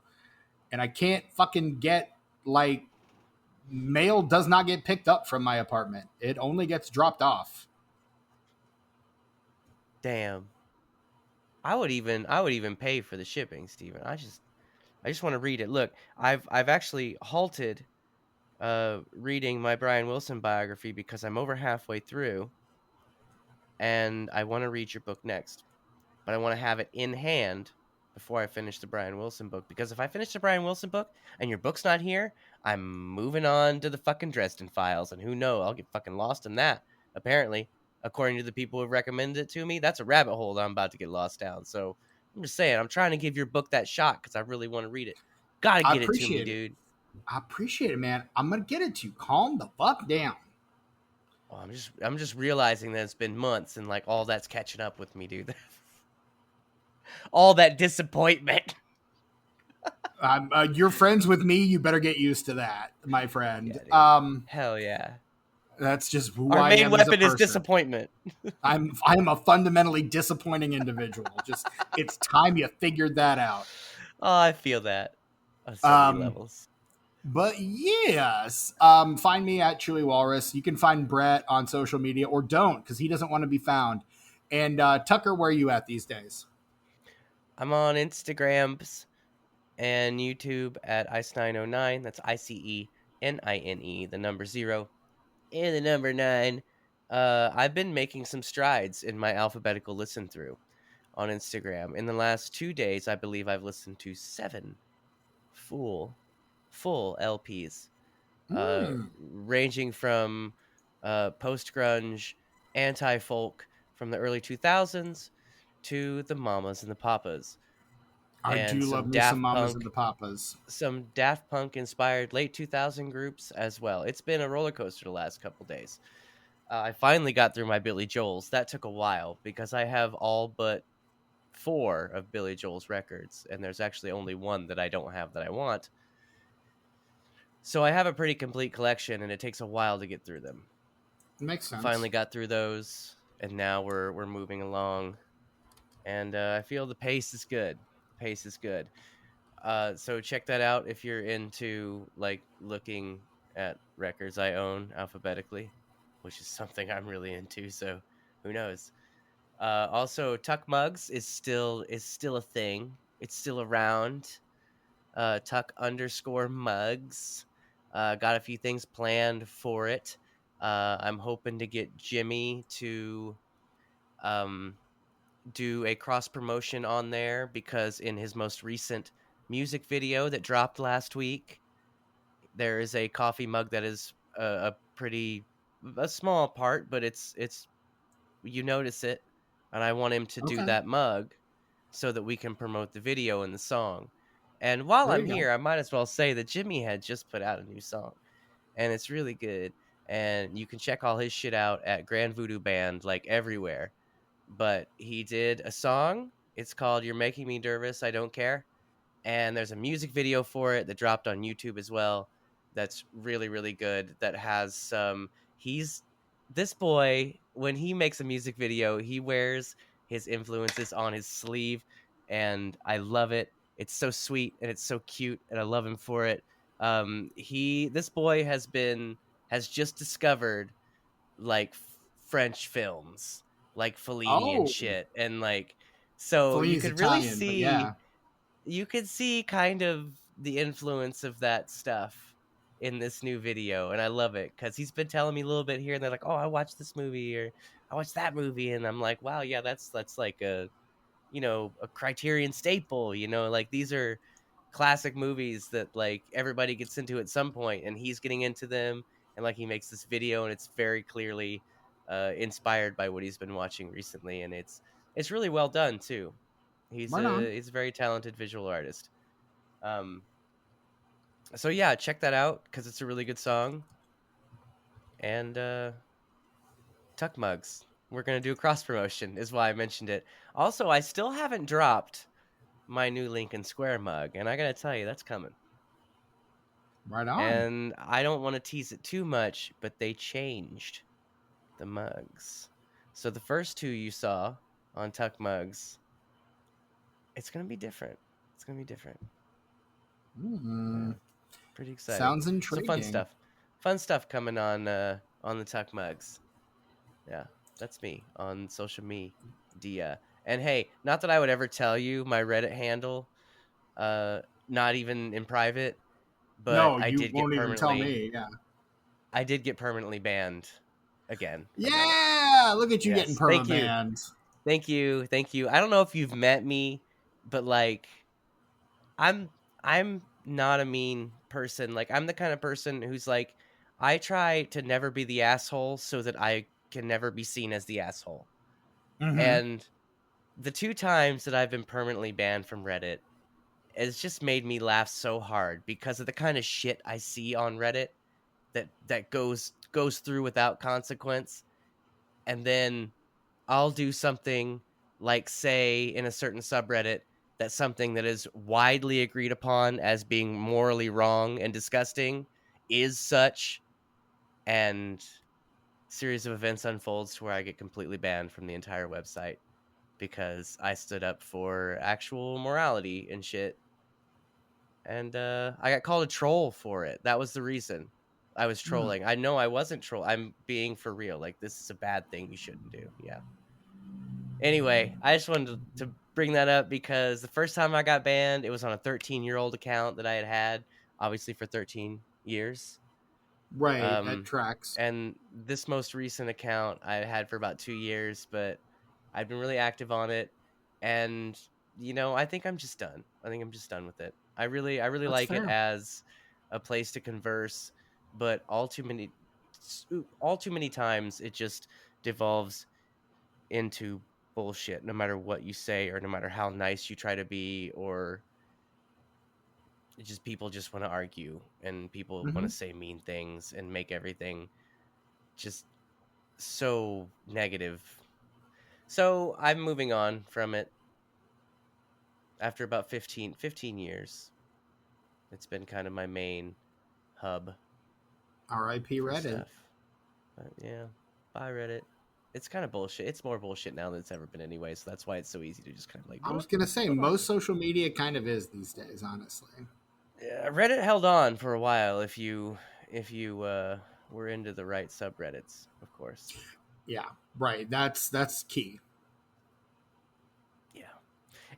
and I can't fucking get mail does not get picked up from my apartment. It only gets dropped off. Damn. I would even pay for the shipping, Steven. I just want to read it. Look, I've actually halted reading my Brian Wilson biography because I'm over halfway through, and I want to read your book next. But I want to have it in hand before I finish the Brian Wilson book, because if I finish the Brian Wilson book and your book's not here, I'm moving on to the fucking Dresden Files, and who knows, I'll get fucking lost in that. Apparently, according to the people who recommended it to me, that's a rabbit hole that I'm about to get lost down. So I'm just saying, I'm trying to give your book that shot because I really want to read it. Gotta get it to me, dude. I appreciate it, man. I'm gonna get it to you. Calm the fuck down. Oh, I'm just realizing that it's been months and all that's catching up with me, dude. All that disappointment. You're friends with me. You better get used to that, my friend. Yeah, hell yeah. That's just who Our I main am weapon is disappointment. I'm a fundamentally disappointing individual. Just it's time you figured that out. Oh, I feel that on so many levels. But yes, find me at Chewy Walrus. You can find Brett on social media, or don't, because he doesn't want to be found. And Tucker, where are you at these days? I'm on Instagrams and YouTube at Ice909. That's ICENINE, the number 0 and the number 9. I've been making some strides in my alphabetical listen through on Instagram. In the last 2 days, I believe I've listened to 7 full LPs, ranging from post-grunge, anti-folk from the early 2000s to the Mamas and the Papas. I do love me some Mamas and the Papas. Some Daft Punk inspired late 2000 groups as well. It's been a roller coaster the last couple days. I finally got through my Billy Joel's. That took a while because I have all but 4 of Billy Joel's records, and there's actually only 1 that I don't have that I want. So I have a pretty complete collection, and it takes a while to get through them. Makes sense. Finally got through those, and now we're moving along, and I feel the pace is good. So check that out if you're into looking at records I own alphabetically, which is something I'm really into. So who knows? Also, Tuck Mugs is still a thing. It's still around. Tuck_mugs. Got a few things planned for it. I'm hoping to get Jimmy to do a cross promotion on there, because in his most recent music video that dropped last week, there is a coffee mug that is a small part, but it's you notice it, and I want him to do that mug so that we can promote the video and the song. And while I'm here, I might as well say that Jimmy had just put out a new song, and it's really good. And you can check all his shit out at Grand Voodoo Band, everywhere. But he did a song. It's called "You're Making Me Nervous, I Don't Care," and there's a music video for it that dropped on YouTube as well. That's really, really good. That has some. He's this boy when he makes a music video, he wears his influences on his sleeve, and I love it. It's so sweet and it's so cute, and I love him for it. This boy has just discovered like French films, like Fellini and Oh, shit, and like so Fellini's Italian, but yeah. you could see kind of the influence of that stuff in this new video, and I love it because he's been telling me a little bit here and they're like, oh, I watched this movie or I watched that movie, and I'm like, wow, yeah, that's like a a Criterion staple, like these are classic movies that like everybody gets into at some point, and he's getting into them, and like he makes this video and it's very clearly inspired by what he's been watching recently, and it's really well done too. Right on. He's a very talented visual artist. Um, so yeah, check that out because it's a really good song. And Tuck Mugs, we're gonna do a cross promotion, is why I mentioned it. Also, I still haven't dropped my new Lincoln Square mug, and I gotta tell you, that's coming. Right on. And I don't want to tease it too much, but they changed the mugs. So the first two you saw on Tuck Mugs, it's gonna be different. It's gonna be different. Yeah, pretty exciting. Sounds So intriguing. fun stuff coming on the Tuck Mugs. Yeah, that's me on social media. And hey, not that I would ever tell you my Reddit handle, not even in private, but No, you won't even tell me. Yeah. I did get permanently banned again from Reddit. Yeah. Look at you getting Yes, thank you, permabanned. thank you, thank you. I don't know if you've met me, but like, I'm not a mean person. Like, I'm the kind of person who's like, I try to never be the asshole so that I can never be seen as the asshole. Mm-hmm. And the two times that I've been permanently banned from Reddit, it's just made me laugh so hard because of the kind of shit I see on Reddit that goes through without consequence. And then I'll do something like, say, in a certain subreddit, that something that is widely agreed upon as being morally wrong and disgusting is such, and series of events unfolds to where I get completely banned from the entire website because I stood up for actual morality and shit. And I got called a troll for it. That was the reason I was trolling. I know I wasn't troll. I'm being for real. Like, this is a bad thing you shouldn't do. Yeah. Anyway, I just wanted to bring that up because the first time I got banned, it was on a 13-year-old account that I had obviously for 13 years. Right. That tracks. And this most recent account I had for about 2 years, but I've been really active on it, and I think I'm just done. I think I'm just done with it. I really That's like it fair. as a place to converse, but all too many times it just devolves into bullshit, no matter what you say or no matter how nice you try to be, or just people just want to argue and people want Mm-hmm. to say mean things and make everything just so negative. So I'm moving on from it after about 15 years. It's been kind of my main hub R.I.P. for Reddit. stuff. But yeah, bye Reddit. It's kind of bullshit. It's more bullshit now than it's ever been anyway, so that's why it's so easy to just kind of like, I was gonna say most social media kind of is these days, honestly. Yeah, Reddit held on for a while if you were into the right subreddits, of course. Yeah, right. That's key. Yeah.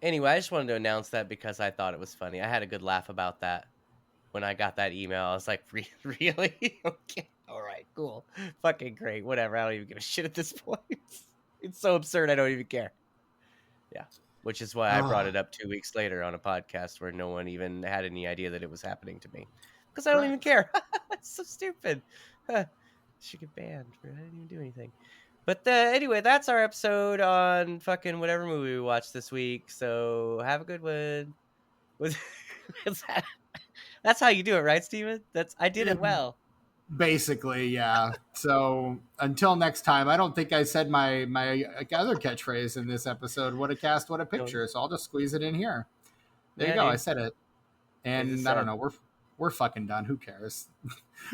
Anyway, I just wanted to announce that because I thought it was funny. I had a good laugh about that when I got that email. I was like, really? Okay. All right, cool. Fucking great. Whatever. I don't even give a shit at this point. It's so absurd. I don't even care. Yeah. Which is why I brought it up 2 weeks later on a podcast where no one even had any idea that it was happening to me. Because I don't even care. It's so stupid. Should get banned. I didn't even do anything. But anyway, that's our episode on fucking whatever movie we watched this week. So have a good one. That's how you do it, right, Steven? I did it well. Basically, yeah. So until next time, I don't think I said my other catchphrase in this episode. What a cast, what a picture. So I'll just squeeze it in here. There you Yeah, go. I dude. said it. I just And I don't said, know. We're fucking done. Who cares?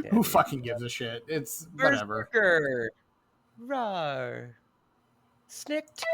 yeah, Who dude. fucking gives a shit? It's whatever. Berserker! Rawr! Snicked!